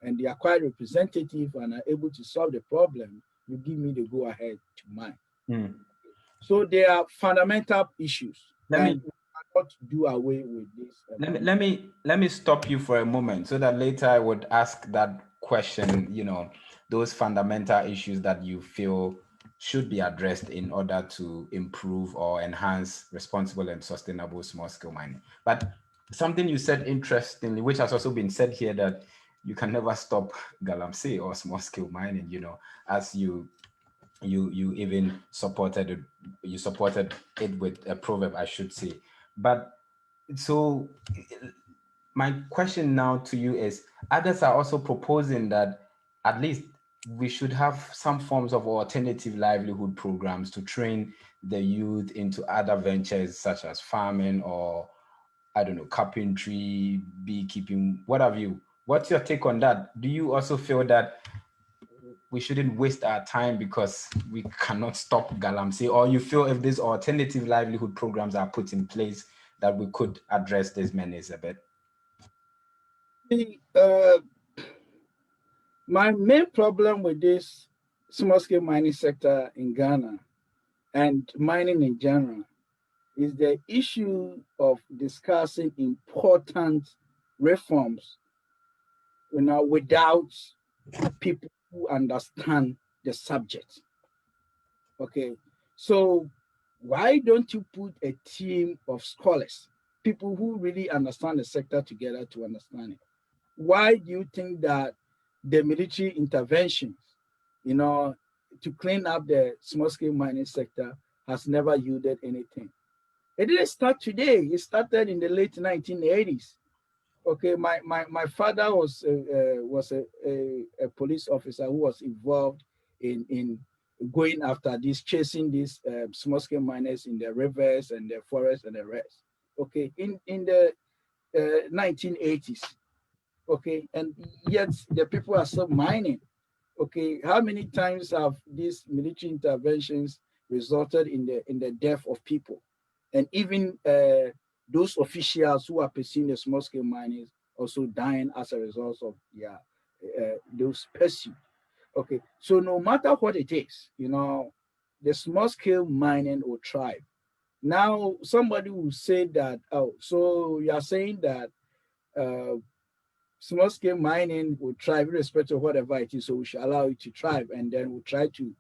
and they are quite representative and are able to solve the problem, you give me the go ahead to mine. So there are fundamental issues. We cannot do away with this. Let me stop you for a moment so that later I would ask that question, those fundamental issues that you feel should be addressed in order to improve or enhance responsible and sustainable small scale mining. But something you said interestingly, which has also been said here, that you can never stop galamsey or small scale mining, as you even supported it with a proverb, I should say. But so my question now to you is, others are also proposing that at least we should have some forms of alternative livelihood programs to train the youth into other ventures such as farming or, I don't know, carpentry, beekeeping, what have you. What's your take on that? Do you also feel that we shouldn't waste our time because we cannot stop galamsey, or you feel if these alternative livelihood programs are put in place that we could address this menace a bit? My main problem with this small scale mining sector in Ghana and mining in general is the issue of discussing important reforms, without people who understand the subject. Okay, so why don't you put a team of scholars, people who really understand the sector together to understand it? Why do you think that the military interventions, you know, to clean up the small scale mining sector has never yielded anything? It didn't start today. It started in the late 1980s. Okay, my father was a police officer who was involved in going after this, chasing these small scale miners in the rivers and the forests and the rest. Okay, in the 1980s. Okay, and yet the people are still mining. Okay, how many times have these military interventions resulted in the death of people, and even those officials who are pursuing the small scale mining also dying as a result of those pursuits. Okay, so no matter what it is, the small scale mining will thrive. Now somebody will say that, oh, so you are saying that uh, small scale mining will thrive irrespective of whatever it is. So we should allow it to thrive, and then we'll try to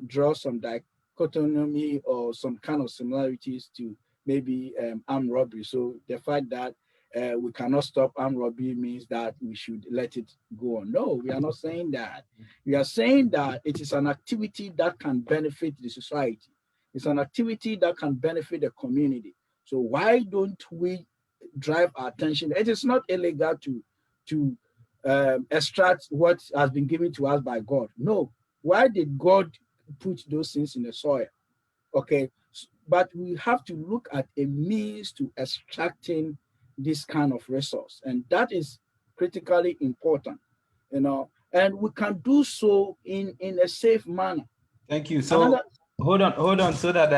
draw some dichotomy or some kind of similarities to maybe armed robbery. So the fact that we cannot stop armed robbery means that we should let it go on. No, we are not saying that. We are saying that it is an activity that can benefit the society. It's an activity that can benefit the community. So why don't we drive our attention? It is not illegal to extract what has been given to us by God. No. Why did God put those things in the soil? Okay. But we have to look at a means to extracting this kind of resource. And that is critically important. And we can do so in a safe manner. Thank you. So hold on, so that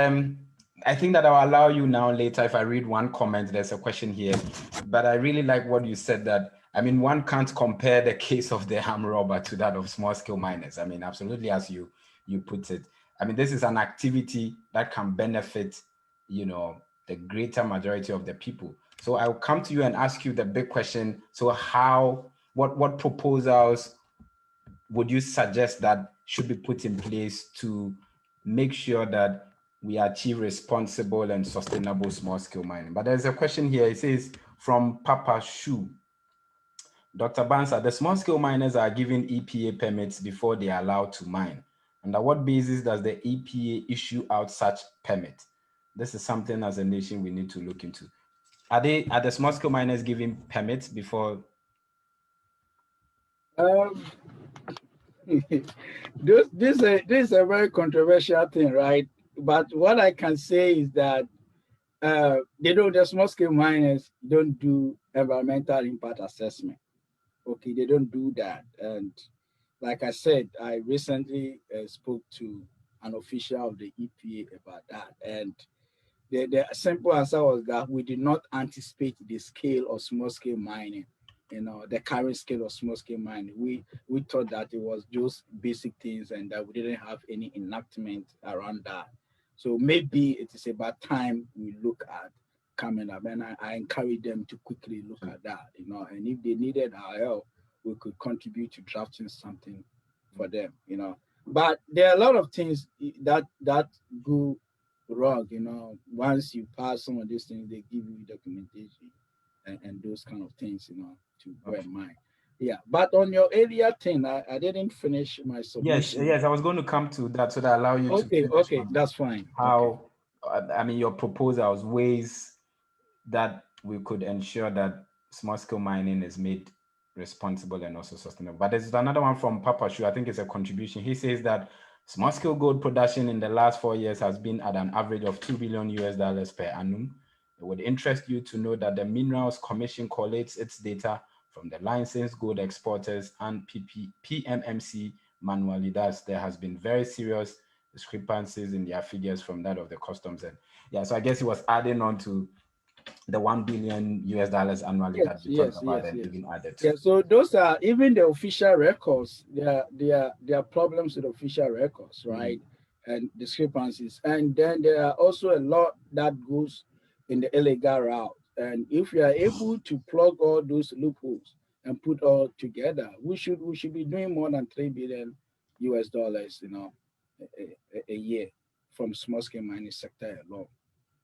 I think that I'll allow you now later if I read one comment. There's a question here, but I really like what you said, that I mean, one can't compare the case of the armed robber to that of small scale miners. I mean, absolutely, as you put it. I mean, this is an activity that can benefit, the greater majority of the people. So I'll come to you and ask you the big question. So what proposals would you suggest that should be put in place to make sure that we achieve responsible and sustainable small scale mining? But there's a question here. It says from Papa Shu, Dr. Bansa, the small scale miners are given EPA permits before they are allowed to mine. Under what basis does the EPA issue out such permit? This is something as a nation we need to look into. Are the small scale miners given permits before? This is a very controversial thing, right? But what I can say is that the small scale miners don't do environmental impact assessment. Okay, they don't do that. And like I said, I recently spoke to an official of the EPA about that, and the simple answer was that we did not anticipate the scale of small scale mining, the current scale of small scale mining. We thought that it was just basic things and that we didn't have any enactment around that. So maybe it is about time we look at coming up, and I encourage them to quickly look at that, and if they needed our help, we could contribute to drafting something for them. But there are a lot of things that go wrong. Once you pass some of these things, they give you documentation and those kind of things, to bear in mind. Yeah, but on your earlier thing, I didn't finish my submission. Yes, I was going to come to that, so that I allow you to. Okay, that's fine. How, I mean, your proposals, ways that we could ensure that small scale mining is made responsible and also sustainable. But there's another one from Papa Shu. I think it's a contribution. He says that small scale gold production in the last 4 years has been at an average of $2 billion per annum. It would interest you to know that the Minerals Commission collates its data from the licensed gold exporters and PMMC manually. Thus, there has been very serious discrepancies in their figures from that of the customs. And yeah, so I guess he was adding on to the $1 billion annually that we talked about and even added to. Yeah, so those are even the official records. There are problems with official records, right? And discrepancies. And then there are also a lot that goes in the illegal route. And if we are able to plug all those loopholes and put all together, we should be doing more than $3 billion, a year from small scale mining sector alone.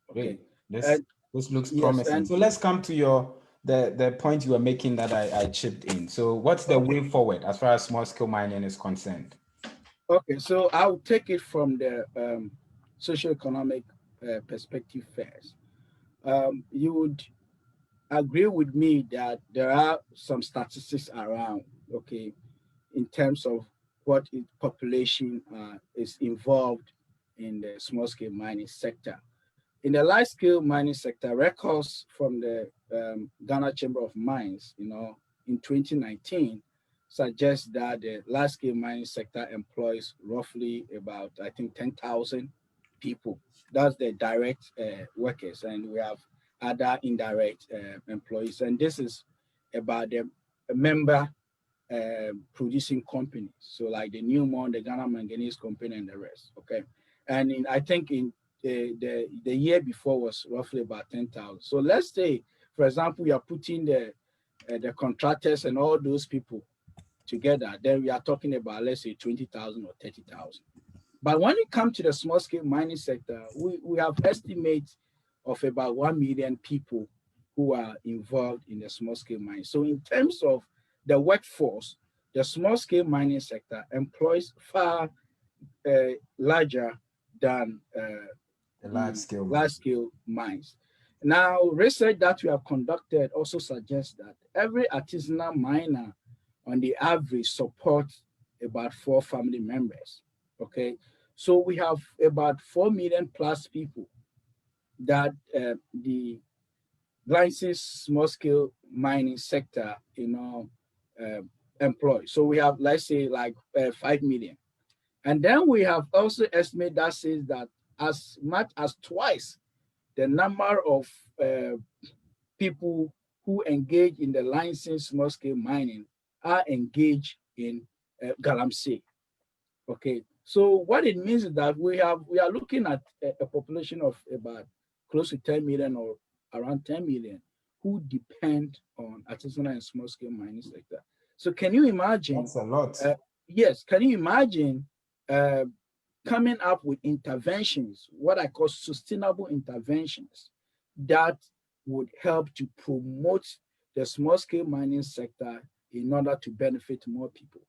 Okay. Great. This looks promising. So let's come to the point you were making that I chipped in. So what's the way forward as far as small scale mining is concerned? Okay, so I'll take it from the socioeconomic perspective first. You would agree with me that there are some statistics around, okay, in terms of what population is involved in the small scale mining sector. In the large scale mining sector, records from the Ghana Chamber of Mines, in 2019, suggest that the large scale mining sector employs roughly about, I think, 10,000 people. That's the direct workers, and we have other indirect employees. And this is about the member producing companies. So like the Newmont, the Ghana Manganese Company, and the rest. Okay, and I think in the year before was roughly about 10,000. So let's say, for example, we are putting the contractors and all those people together. Then we are talking about, let's say, 20,000 or 30,000. But when it comes to the small scale mining sector, we have estimates of about 1 million people who are involved in the small scale mining. So in terms of the workforce, the small scale mining sector employs far larger than the large scale mines. Now, research that we have conducted also suggests that every artisanal miner on the average supports about 4 family members. Okay, so we have about 4 million plus people that the licensed small scale mining sector, employ. So we have, let's say, like 5 million. And then we have also estimate that says that as much as twice the number of people who engage in the licensed small scale mining are engaged in galamsey. Okay, so what it means is that we are looking at a population of about close to 10 million or around 10 million who depend on artisanal and small scale mining sector. So can you imagine? That's a lot. Yes, can you imagine coming up with interventions, what I call sustainable interventions, that would help to promote the small scale mining sector in order to benefit more people?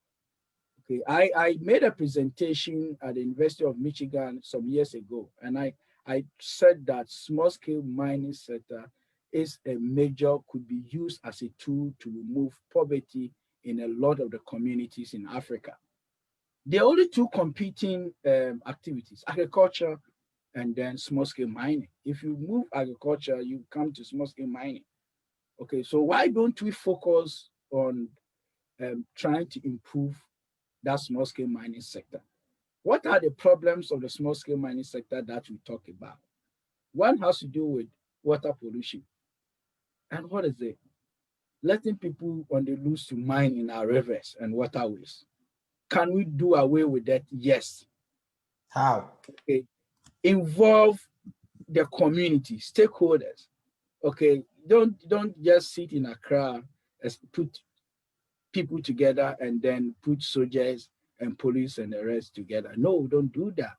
Okay, I made a presentation at the University of Michigan some years ago, and I said that small scale mining sector is could be used as a tool to remove poverty in a lot of the communities in Africa. The only two competing activities, agriculture and then small scale mining. If you move agriculture, you come to small scale mining. Okay, so why don't we focus on trying to improve that small scale mining sector? What are the problems of the small scale mining sector that we talk about? One has to do with water pollution. And what is it? Letting people on the loose to mine in our rivers and waterways. Can we do away with that? Yes. How? Okay. Involve the community, stakeholders. Okay. Don't just sit in Accra and put people together and then put soldiers and police and the rest together. No, don't do that.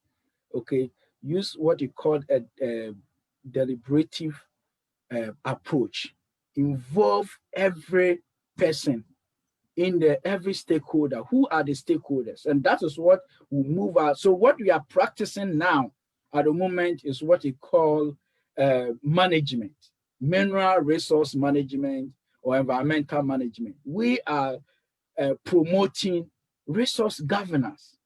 Okay. Use what you call a deliberative approach. Involve every person in every stakeholder. Who are the stakeholders? And that is what will move out. So what we are practicing now at the moment is what we call management, mineral resource management, or environmental management. We are promoting resource governance,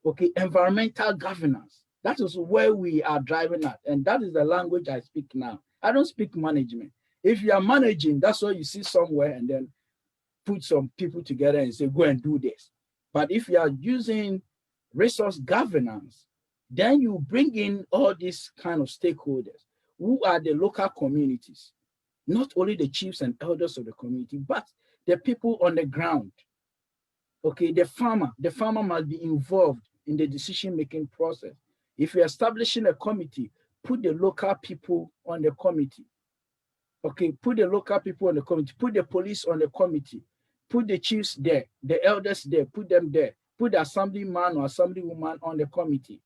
okay, environmental governance. That is where we are driving at. And that is the language I speak now. I don't speak management. If you are managing, that's what you see somewhere and then put some people together and say, go and do this. But if you are using resource governance, then you bring in all these kind of stakeholders who are the local communities, not only the chiefs and elders of the community, but the people on the ground. Okay, the farmer must be involved in the decision-making process. If you're establishing a committee, put the local people on the committee. Okay, put the local people on the committee, put the police on the committee, put the chiefs there, the elders there, put them there, put the assemblyman or assemblywoman on the committee.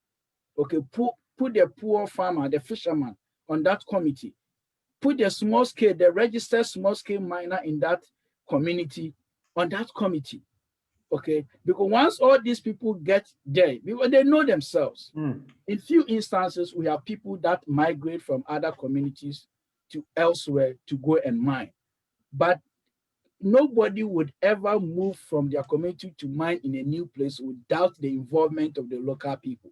Okay, put the poor farmer, the fisherman on that committee. Put the small scale, the registered small scale miner in that community on that committee. Okay, because once all these people get there, because they know themselves. In few instances, we have people that migrate from other communities to elsewhere to go and mine. But nobody would ever move from their community to mine in a new place without the involvement of the local people.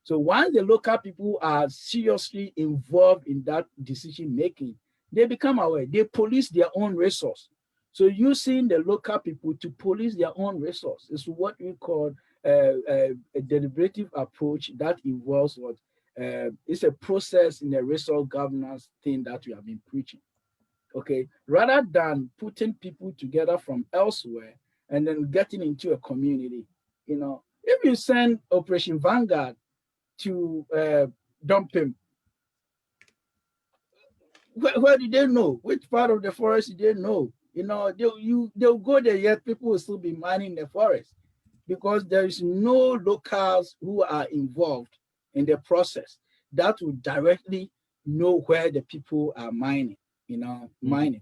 So once the local people are seriously involved in that decision making, they become aware. They police their own resource. So using the local people to police their own resource is what we call a deliberative approach that involves what it's a process in the resource governance thing that we have been preaching. Okay, rather than putting people together from elsewhere and then getting into a community, if you send Operation Vanguard to dump him, where did they know? Which part of the forest did they know? They'll go there, yet people will still be mining the forest because there is no locals who are involved in the process that will directly know where the people are mining, mining.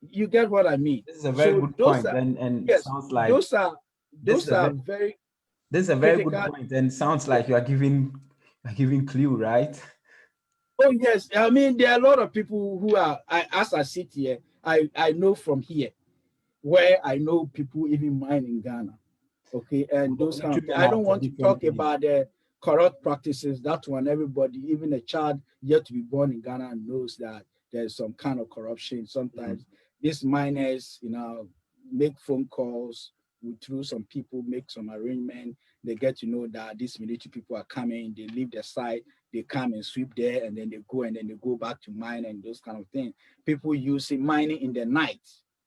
You get what I mean? This is a very good point, and yes, sounds like those are very this is a very good point, and sounds like you are giving clue, right? Oh yes, I mean there are a lot of people who are. As I sit here, I know from here, where I know people even mine in Ghana. Okay, and those kind of things. I don't want to talk about the corrupt practices. That one, everybody, even a child yet to be born in Ghana, knows that there's some kind of corruption. Sometimes these miners, make phone calls through some people, make some arrangement. They get to know that these military people are coming. They leave their site. They come and sweep there, and then they go back to mine and those kind of things. People using mining in the night,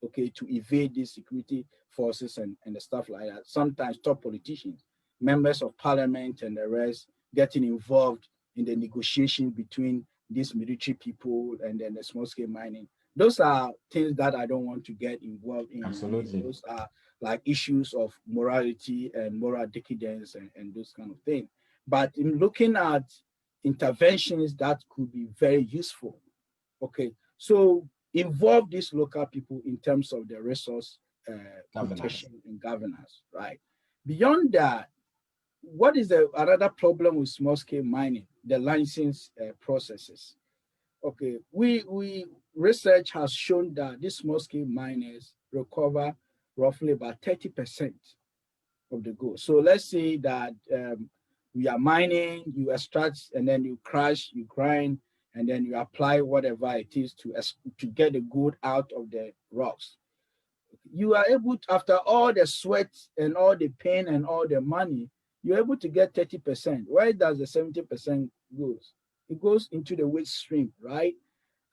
okay, to evade these security forces and the stuff like that. Sometimes top politicians, members of parliament and the rest getting involved in the negotiation between these military people and then the small scale mining. Those are things that I don't want to get involved in. Absolutely. Those are like issues of morality and moral decadence and those kind of things. But in looking at interventions that could be very useful, okay, so involve these local people in terms of the resource protection and governance, right? Beyond that, what is another problem with small scale mining? The license processes. Okay, we research has shown that these small scale miners recover roughly about 30% of the gold. So let's say that we are mining, you extract, and then you crush, you grind, and then you apply whatever it is to get the gold out of the rocks. You are able to, after all the sweat and all the pain and all the money, you're able to get 30%. Where does the 70% goes? It goes into the waste stream, right?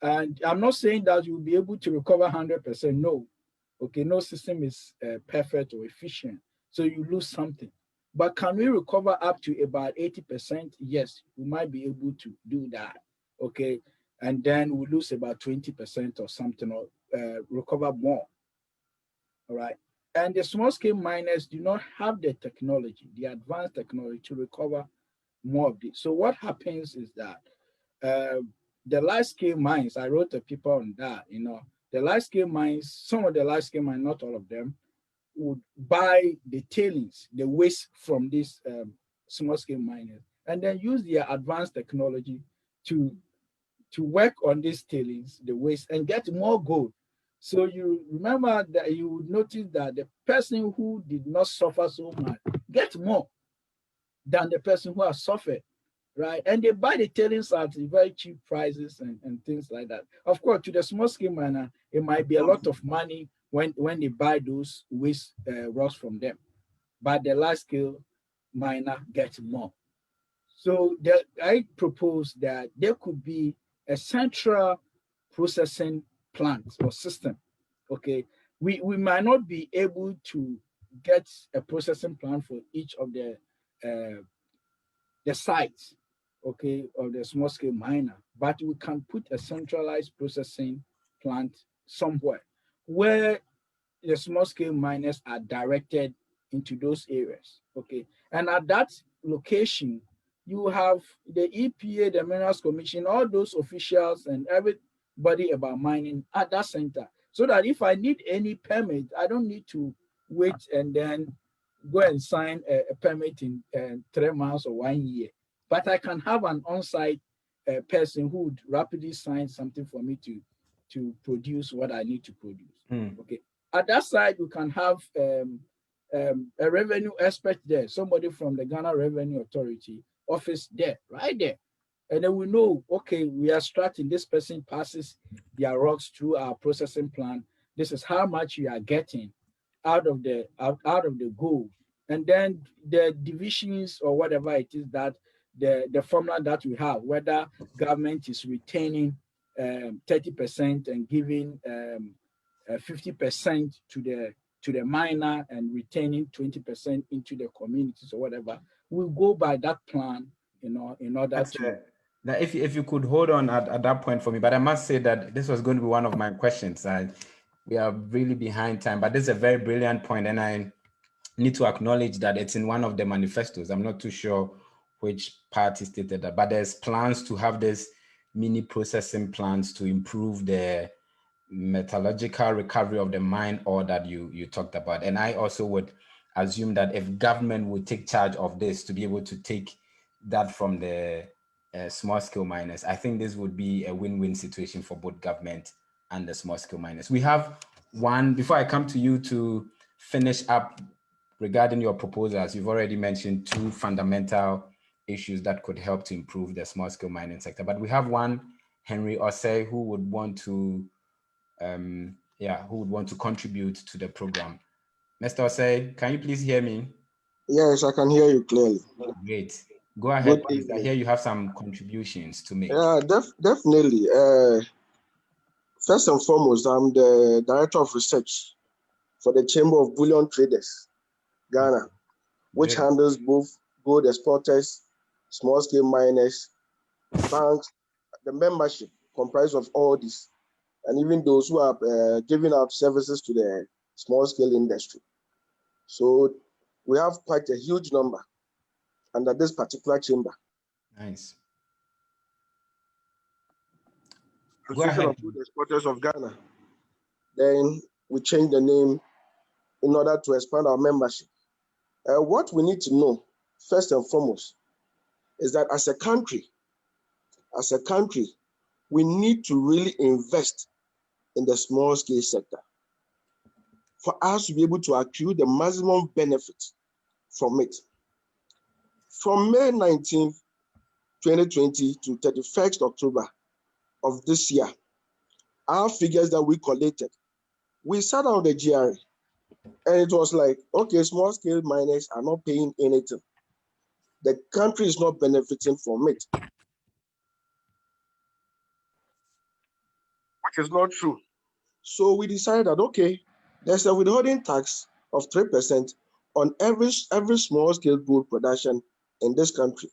And I'm not saying that you'll be able to recover 100%. No. Okay, no system is perfect or efficient. So you lose something. But can we recover up to about 80%? Yes, we might be able to do that. Okay. And then we lose about 20% or something, or recover more. All right. And the small scale miners do not have the technology, the advanced technology to recover more of this. So what happens is that the large scale mines, I wrote a paper on that, the large scale mines, some of the large scale mines, not all of them, would buy the tailings, the waste from these small scale miners, and then use their advanced technology to work on these tailings, the waste, and get more gold. So you remember that you would notice that the person who did not suffer so much gets more than the person who has suffered, right? And they buy the tailings at very cheap prices and things like that. Of course, to the small scale miner, it might be a lot of money when they buy those waste rocks from them, but the large scale miner gets more. So I propose that there could be a central processing plant or system. Okay, we might not be able to get a processing plant for each of uh, the sites, okay, of the small scale miner, but we can put a centralized processing plant somewhere where the small scale miners are directed into those areas. Okay. And at that location, you have the EPA, the Minerals Commission, all those officials and everybody about mining at that center. So that if I need any permit, I don't need to wait and then go and sign a permit in 3 months or 1 year. But I can have an on-site person who would rapidly sign something for me to produce what I need to produce. Okay. At that side, you can have a revenue expert there, somebody from the Ghana Revenue Authority office there, right there. And then we know, okay, we are extracting, this person passes their rocks through our processing plant. This is how much you are getting out of the gold. And then the divisions or whatever it is that the formula that we have, whether government is retaining 30% and giving 50% to the miner and retaining 20% into the communities or whatever. We'll go by that plan, in order That's to. now, if you could hold on at that point for me, but I must say that this was going to be one of my questions. We are really behind time, but this is a very brilliant point, and I need to acknowledge that it's in one of the manifestos. I'm not too sure which party stated that, but there's plans to have this mini processing plants to improve the metallurgical recovery of the mine ore that you talked about. And I also would assume that if government would take charge of this to be able to take that from the small scale miners, I think this would be a win-win situation for both government and the small scale miners. We have one, before I come to you to finish up regarding your proposals, you've already mentioned two fundamental issues that could help to improve the small scale mining sector. But we have one, Henry Osei, who would want to contribute to the program. Mr. Osei, can you please hear me? Yes, I can hear you clearly. Great. Go ahead, please. I hear you have some contributions to make. Yeah, definitely. First and foremost, I'm the Director of Research for the Chamber of Bullion Traders, Ghana, which handles both gold exporters, small-scale miners, banks. The membership comprised of all this, and even those who are giving out services to the small-scale industry. So we have quite a huge number under this particular chamber. Nice. Association of Gold Exporters of Ghana. Then we changed the name in order to expand our membership. What we need to know, first and foremost, is that as a country, we need to really invest in the small scale sector for us to be able to accrue the maximum benefit from it. From May 19th, 2020 to 31st October of this year, our figures that we collected, we sat down the GRA, and it was like, okay, small scale miners are not paying anything. The country is not benefiting from it, which is not true. So we decided that, okay, there's a withholding tax of 3% on every small scale gold production in this country.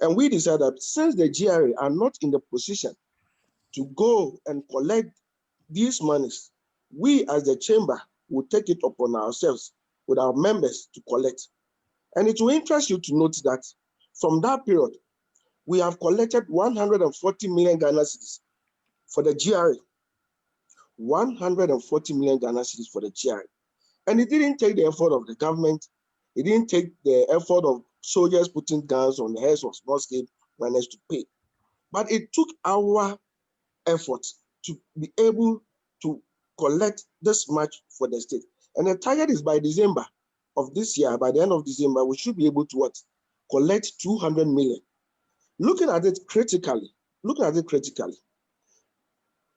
And we decided that since the GRA are not in the position to go and collect these monies, we as the chamber will take it upon ourselves with our members to collect. And it will interest you to note that from that period, we have collected 140 million Ghana cedis for the GRA. 140 million Ghana cedis for the GRA. And it didn't take the effort of the government. It didn't take the effort of soldiers putting guns on the heads of small-scale miners to pay. But it took our effort to be able to collect this much for the state. And the target is by December of this year, by the end of December, we should be able to what? Collect 200 million. Looking at it critically,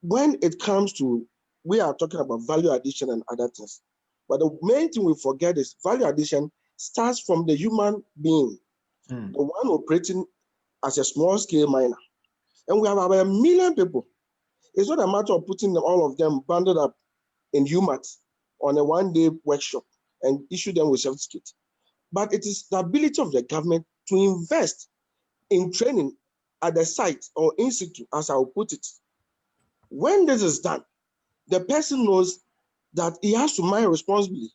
when it comes to, we are talking about value addition and other things. But the main thing we forget is value addition starts from the human being, the one operating as a small scale miner. And we have about 1 million people. It's not a matter of putting all of them bundled up in UMAT on a one-day workshop and issue them with certificate. But it is the ability of the government to invest in training at the site or institute, as I will put it. When this is done, the person knows that he has to mine responsibly.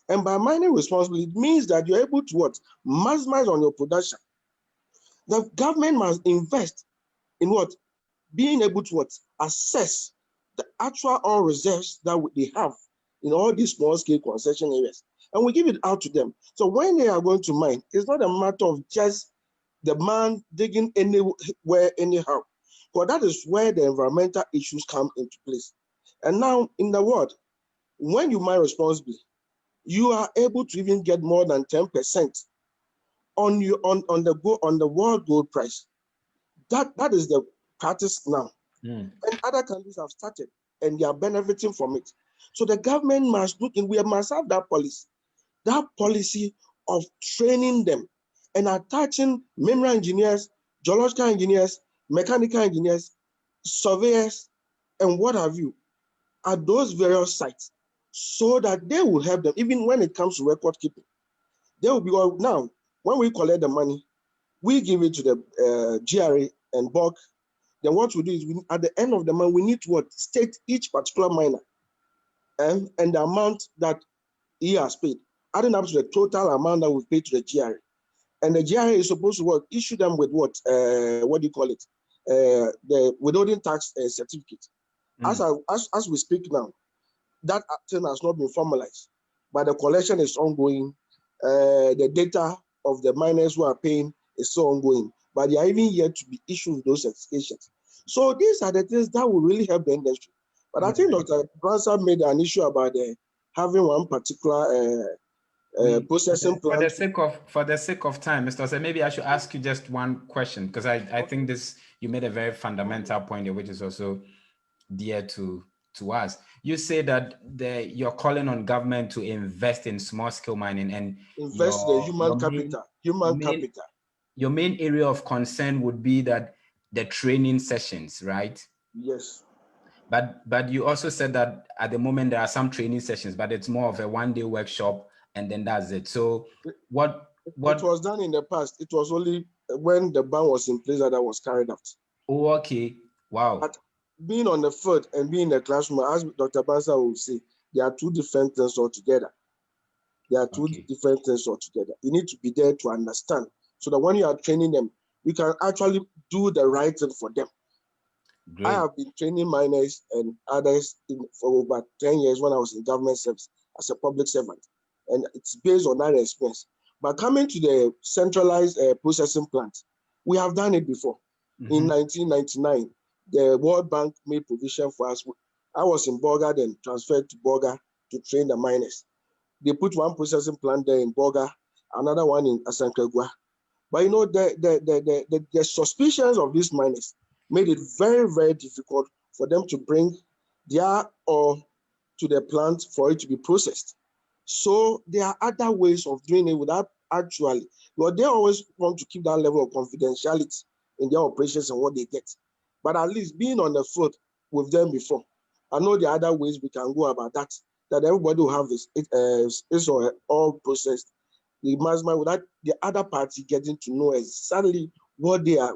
And by mining responsibly, it means that you're able to what? Maximize on your production. The government must invest in what? Being able to what? Assess the actual oil reserves that they have in all these small scale concession areas. And we give it out to them. So when they are going to mine, it's not a matter of just the man digging anywhere, anyhow. But that is where the environmental issues come into place. And now in the world, when you mine responsibly, you are able to even get more than 10% on the world gold price. That is the practice now. And other countries have started and they are benefiting from it. So the government must look in, we must have that policy of training them and attaching mineral engineers, geological engineers, mechanical engineers, surveyors, and what have you, at those various sites, so that they will help them, even when it comes to record keeping. They will be, well, now, when we collect the money, we give it to the GRA and BOG. Then what we do is, at the end of the month, we need to state each particular miner and the amount that he has paid, adding up to the total amount that we paid to the GRA. And the GRA is supposed to issue them with what do you call it? The withholding tax certificate. As we speak now, that thing has not been formalized, but the collection is ongoing. The data of the miners who are paying is still ongoing, but they are even yet to be issued those certifications. So these are the things that will really help the industry. But I think Dr. Branson made an issue about having one particular processing plant. For the sake of time, Mr. Ose, maybe I should ask you just one question, because I think you made a very fundamental point here, which is also dear to us. You say that you're calling on government to invest in small scale mining and invest the human capital. Your main area of concern would be that the training sessions, right? Yes. But you also said that at the moment there are some training sessions, but it's more of a one-day workshop and then that's it. So what was done in the past? It was only when the ban was in place that was carried out. Oh, okay. Wow. But being on the field and being in the classroom, as Dr. Bansa will say, there are two different things altogether. Different things altogether. You need to be there to understand, so that when you are training them, you can actually do the right thing for them. Great. I have been training miners and others for over 10 years when I was in government service as a public servant, and it's based on that experience. But coming to the centralized processing plant, we have done it before. In 1999, the World Bank made provision for us. I was in Boga, then transferred to Boga to train the miners. They put one processing plant there in Boga, another one in Asankagua. But you know, the suspicions of these miners made it very, very difficult for them to bring their ore to the plant for it to be processed. So there are other ways of doing it without actually, well, they always want to keep that level of confidentiality in their operations and what they get. But at least being on the foot with them before, I know there are other ways we can go about that everybody will have this, it's all processed. The management without the other party getting to know exactly what they are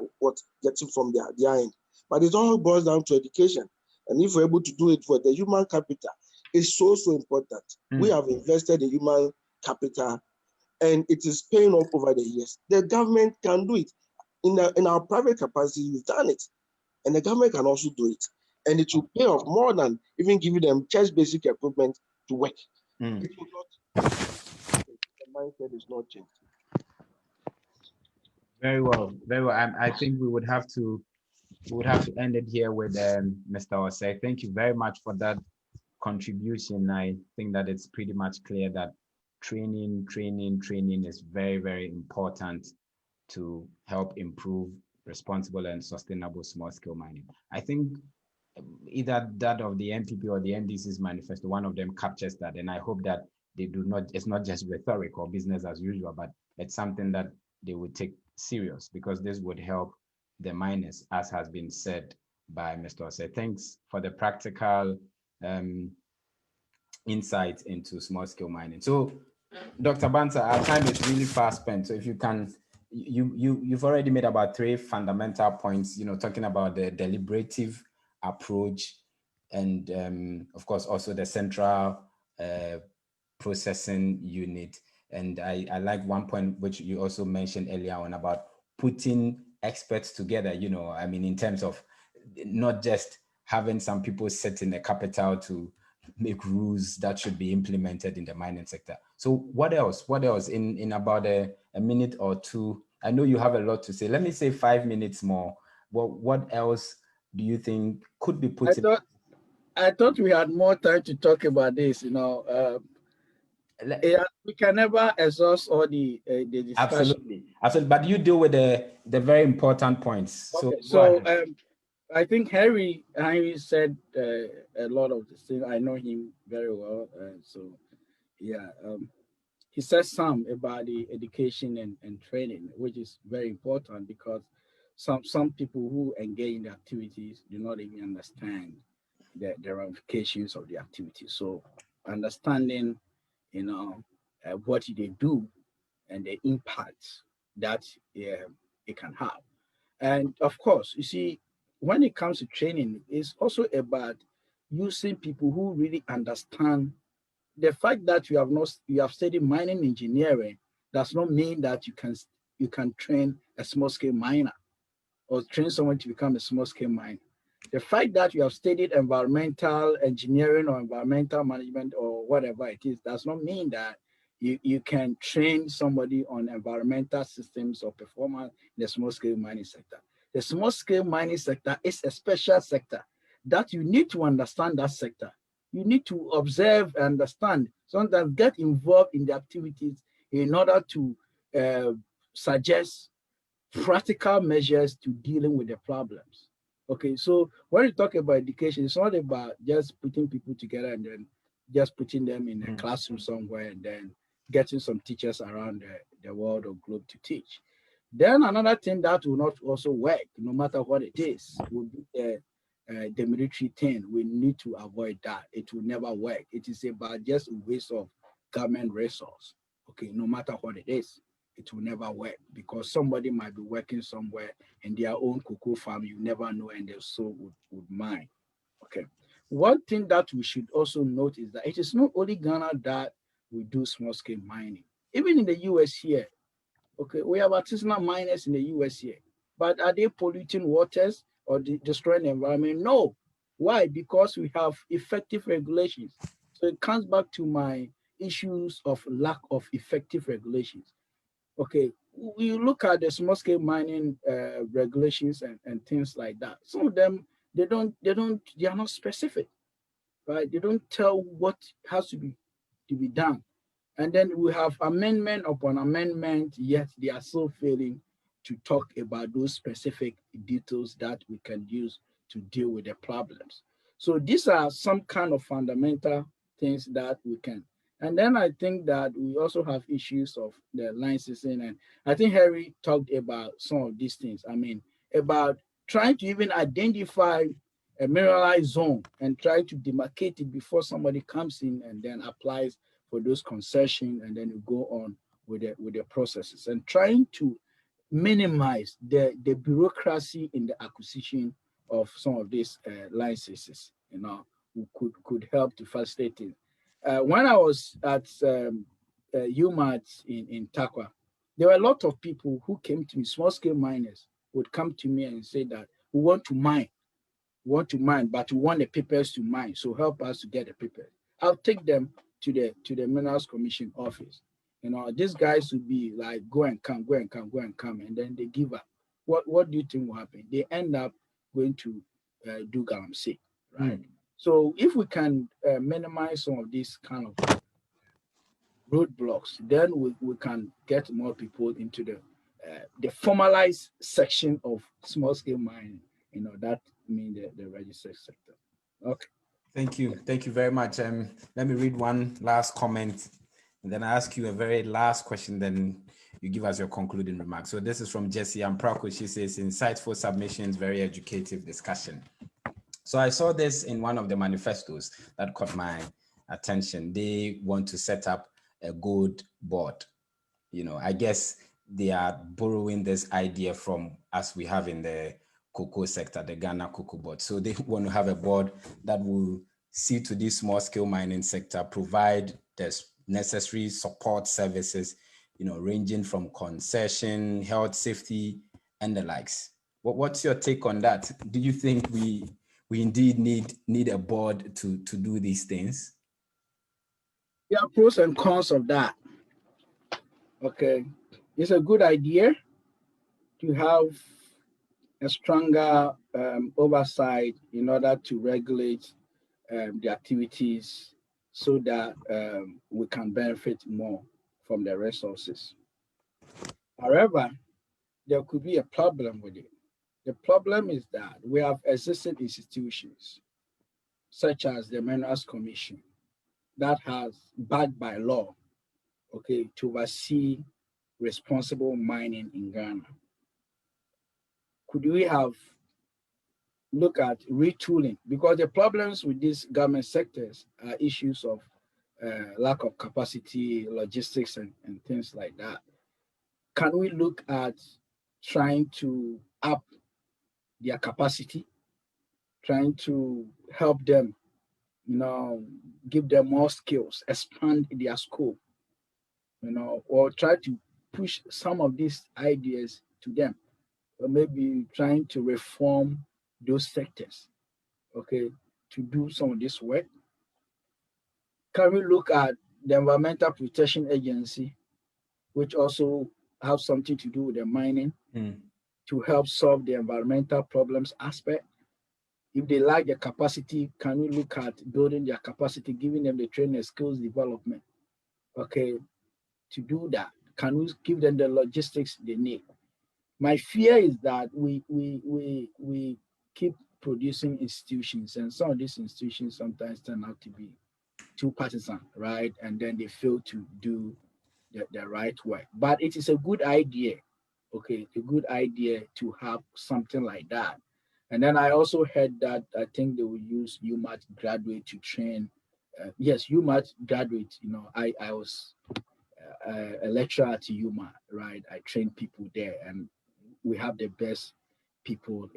getting from their end. But it all boils down to education. And if we're able to do it for the human capital, it's so important. We have invested in human capital and it is paying off over the years. The government can do it. In our private capacity, we've done it. And the government can also do it. And it will pay off more than even giving them just basic equipment to work. It will not, the mindset is not changed. Very well, very well. I think we would have to end it here with Mr. Osei. Thank you very much for that contribution, I think that it's pretty much clear that training is very, very important to help improve responsible and sustainable small scale mining. I think either that of the NPP or the NDC's manifesto, one of them captures that. And I hope that they do not, it's not just rhetoric or business as usual, but it's something that they would take serious, because this would help the miners, as has been said by Mr. Ose. Thanks for the practical insight into small scale mining. So, Dr. Banter, our time is really fast spent. So if you can, you've already made about 3 fundamental points, talking about the deliberative approach and of course also the central processing unit. And I like one point which you also mentioned earlier on about putting experts together, in terms of not just having some people sit in the capital to make rules that should be implemented in the mining sector. So what else in about a minute or two? I know you have a lot to say. Let me say 5 minutes more. What else do you think could be put I thought we had more time to talk about this. We can never exhaust all the discussion. Absolutely. But you deal with the very important points. Okay. So I think Henry said a lot of the things. I know him very well. He says some about the education and training, which is very important, because some people who engage in the activities do not even understand the ramifications of the activity. So understanding, what they do and the impact that it can have. And of course, you see, when it comes to training, it's also about using people who really understand. The fact that you have studied mining engineering does not mean that you can train a small scale miner or train someone to become a small scale miner. The fact that you have studied environmental engineering or environmental management or whatever it is does not mean that you can train somebody on environmental systems or performance in the small scale mining sector. The small scale mining sector is a special sector that you need to understand that sector. You need to observe and understand, sometimes get involved in the activities in order to suggest practical measures to dealing with the problems. Okay, so when you talk about education, it's not about just putting people together and then just putting them in a classroom somewhere and then getting some teachers around the world or globe to teach. Then another thing that will not also work, no matter what it is, will be the military thing. We need to avoid that. It will never work. It is about just a waste of government resource. Okay, no matter what it is, it will never work, because somebody might be working somewhere in their own cocoa farm, you never know, and their soul would mine. Okay. One thing that we should also note is that it is not only Ghana that we do small scale mining. Even in the US here, okay, we have artisanal miners in the US here, but are they polluting waters or destroying the environment? No. Why? Because we have effective regulations. So it comes back to my issues of lack of effective regulations. Okay, we look at the small scale mining regulations and things like that. Some of them, they are not specific, right? They don't tell what has to be done. And then we have amendment upon amendment, yet they are still failing to talk about those specific details that we can use to deal with the problems. So these are some kind of fundamental things that we can. And then I think that we also have issues of the licensing. And I think Harry talked about some of these things. I mean, about trying to even identify a mineralized zone and try to demarcate it before somebody comes in and then applies for those concessions, and then you go on with the processes, and trying to minimize the bureaucracy in the acquisition of some of these licenses, could help to facilitate it. When I was at UMAT in Takwa, there were a lot of people who came to me, small scale miners would come to me and say that we want to mine, but we want the papers to mine. So help us to get the papers. I'll take them to the Minerals Commission office. These guys would be like, go and come, and then they give up. What do you think will happen? They end up going to do galamsey, right? So if we can minimize some of these kind of roadblocks, then we can get more people into the formalized section of small scale mining. That means the registered sector. Okay. Thank you. Thank you very much. Let me read one last comment and then I ask you a very last question, then you give us your concluding remarks. So this is from Jessie Amprako. She says, insightful submissions, very educative discussion. So I saw this in one of the manifestos that caught my attention. They want to set up a gold board. I guess they are borrowing this idea from us we have in the cocoa sector, the Ghana Cocoa Board. So they want to have a board that will see to this small scale mining sector, provide the necessary support services, ranging from concession, health, safety, and the likes. What's your take on that? Do you think we indeed need a board to do these things? There are pros and cons of that. Okay. It's a good idea to have a stronger oversight in order to regulate the activities so that we can benefit more from the resources. However, there could be a problem with it. The problem is that we have existing institutions such as the Minerals Commission that has backed by law, okay, to oversee responsible mining in Ghana. Could we have look at retooling? Because the problems with these government sectors are issues of lack of capacity, logistics, and things like that. Can we look at trying to up their capacity, trying to help them, give them more skills, expand their scope, or try to push some of these ideas to them, or maybe trying to reform those sectors, okay, to do some of this work? Can we look at the Environmental Protection Agency, which also have something to do with the mining, to help solve the environmental problems aspect? If they lack the capacity, can we look at building their capacity, giving them the training and skills development, okay, to do that? Can we give them the logistics they need? My fear is that we keep producing institutions, and some of these institutions sometimes turn out to be too partisan, right? And then they fail to do the right work. But it is a good idea, okay, a good idea to have something like that. And then I also heard that I think they will use UMAT graduate to train. Yes, UMAT graduate. I was a lecturer at UMA, right? I train people there, and we have the best people,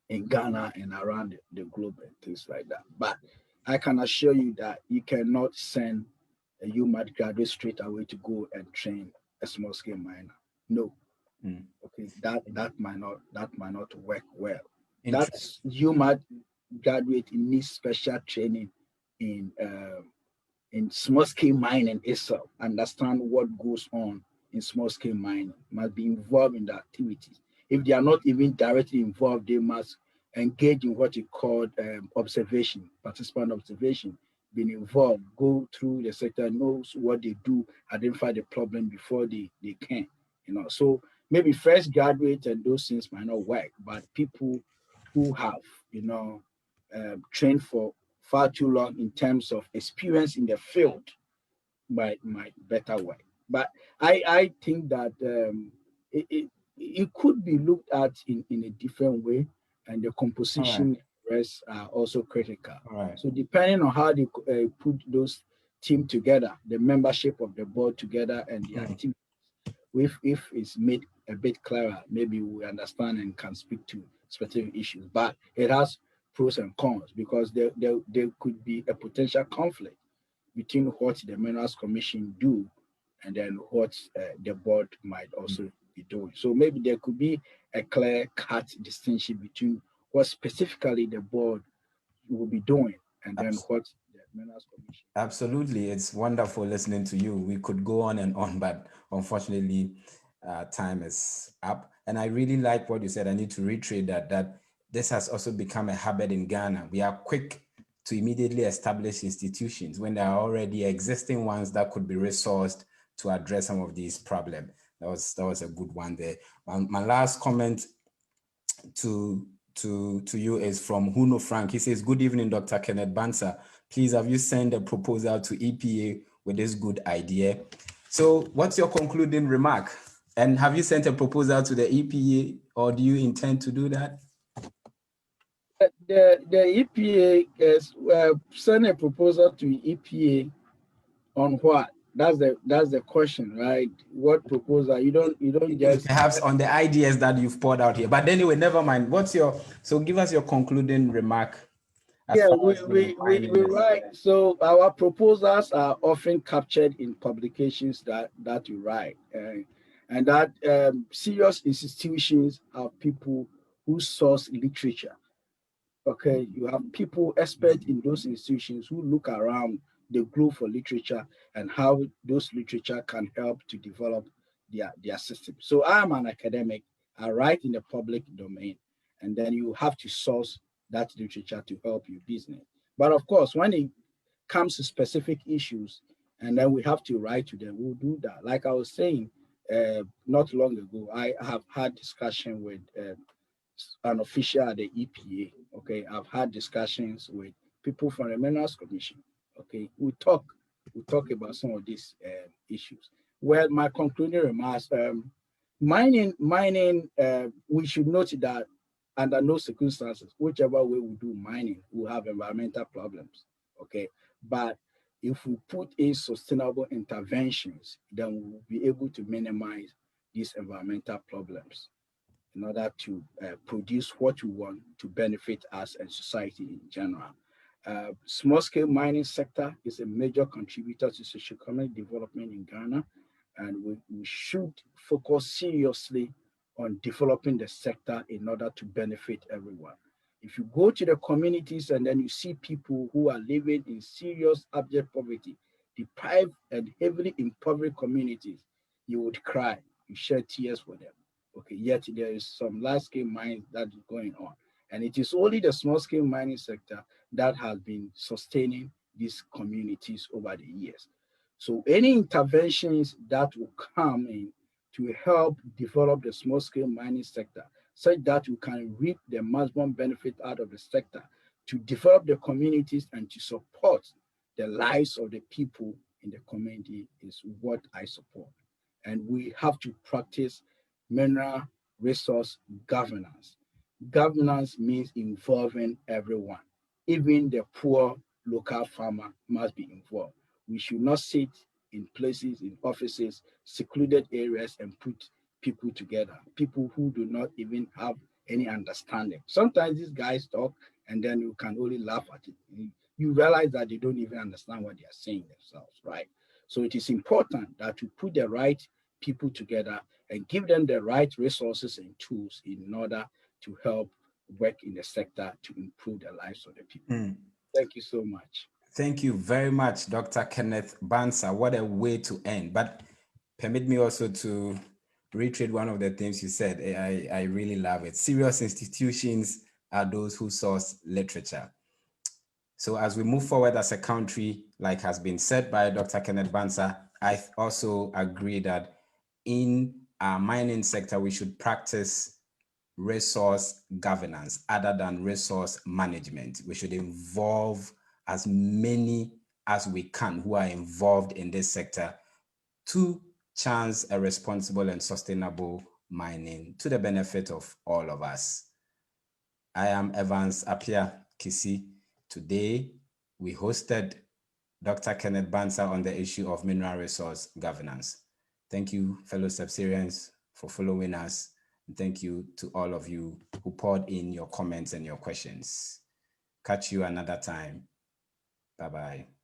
in Ghana and around the globe and things like that. But I can assure you that you cannot send a UMAT graduate straight away to go and train a small scale miner. No. Okay, that might not work well. That's UMAT graduate needs special training in small scale mining itself, understand what goes on in small scale mining, must be involved in the activities. If they are not even directly involved, they must engage in what you call observation, participant observation, being involved, go through the sector, knows what they do, identify the problem before they can. So maybe fresh graduates and those things might not work, but people who have, trained for far too long in terms of experience in the field might better work. But I think that it could be looked at in a different way, and the composition rests are also critical. So depending on how they put those team together, the membership of the board together, and the activities, if it's made a bit clearer, maybe we understand and can speak to specific issues. But it has pros and cons, because there could be a potential conflict between what the Minerals Commission do and then what the board might also be doing. So maybe there could be a clear-cut distinction between what specifically the board will be doing and then what the Minerals Commission. Absolutely. It's wonderful listening to you. We could go on, but unfortunately, time is up. And I really like what you said. I need to reiterate that this has also become a habit in Ghana. We are quick to immediately establish institutions when there are already existing ones that could be resourced to address some of these problems. That was a good one there. My last comment to you is from Huno Frank. He says, "Good evening, Dr. Kenneth Bansa. Please, have you sent a proposal to EPA with this good idea?" So what's your concluding remark? And have you sent a proposal to the EPA, or do you intend to do that? The EPA is send a proposal to EPA on what? That's the question, right? What proposal? You don't just perhaps on the ideas that you've poured out here. But anyway, never mind. So give us your concluding remark. Yeah, we write. So our proposals are often captured in publications that we write, and that serious institutions are people who source literature. Okay, you have people expert in those institutions who look around the globe for literature and how those literature can help to develop their system. So I'm an academic. I write in the public domain, and then you have to source that literature to help your business. But of course, when it comes to specific issues, and then we have to write to them, we'll do that. Like I was saying not long ago, I have had discussion with an official at the EPA. Okay, I've had discussions with people from the Minerals Commission. Okay, we talk about some of these issues. Well, my concluding remarks: mining. We should note that under no circumstances, whichever way we do mining, we'll have environmental problems. Okay, but if we put in sustainable interventions, then we will be able to minimize these environmental problems in order to produce what we want to benefit us and society in general. Small-scale mining sector is a major contributor to socio-economic development in Ghana, and we should focus seriously on developing the sector in order to benefit everyone. If you go to the communities and then you see people who are living in serious abject poverty, deprived and heavily impoverished communities, you would cry, you shed tears for them. Okay, yet there is some large-scale mining that is going on. And it is only the small-scale mining sector that has been sustaining these communities over the years. So any interventions that will come in to help develop the small-scale mining sector, such that we can reap the maximum benefit out of the sector to develop the communities and to support the lives of the people in the community is what I support. And we have to practice mineral resource governance. Governance means involving everyone. Even the poor local farmer must be involved. We should not sit in places, in offices, secluded areas and put people together, people who do not even have any understanding. Sometimes these guys talk and then you can only laugh at it. You realize that they don't even understand what they are saying themselves, right? So it is important that we put the right people together and give them the right resources and tools in order to help work in the sector to improve the lives of the people. Thank you so much. Thank you very much, Dr. Kenneth Bansa. What a way to end. But permit me also to reiterate one of the things you said. I really love it. Serious institutions are those who source literature. So as we move forward as a country, like has been said by Dr. Kenneth Bansa, I also agree that in our mining sector, we should practice resource governance other than resource management. We should involve as many as we can who are involved in this sector to chance a responsible and sustainable mining to the benefit of all of us. I am Evans Apia Kisi. Today, we hosted Dr. Kenneth Bansa on the issue of mineral resource governance. Thank you, fellow Subsyrians, for following us. And thank you to all of you who poured in your comments and your questions. Catch you another time. Bye-bye.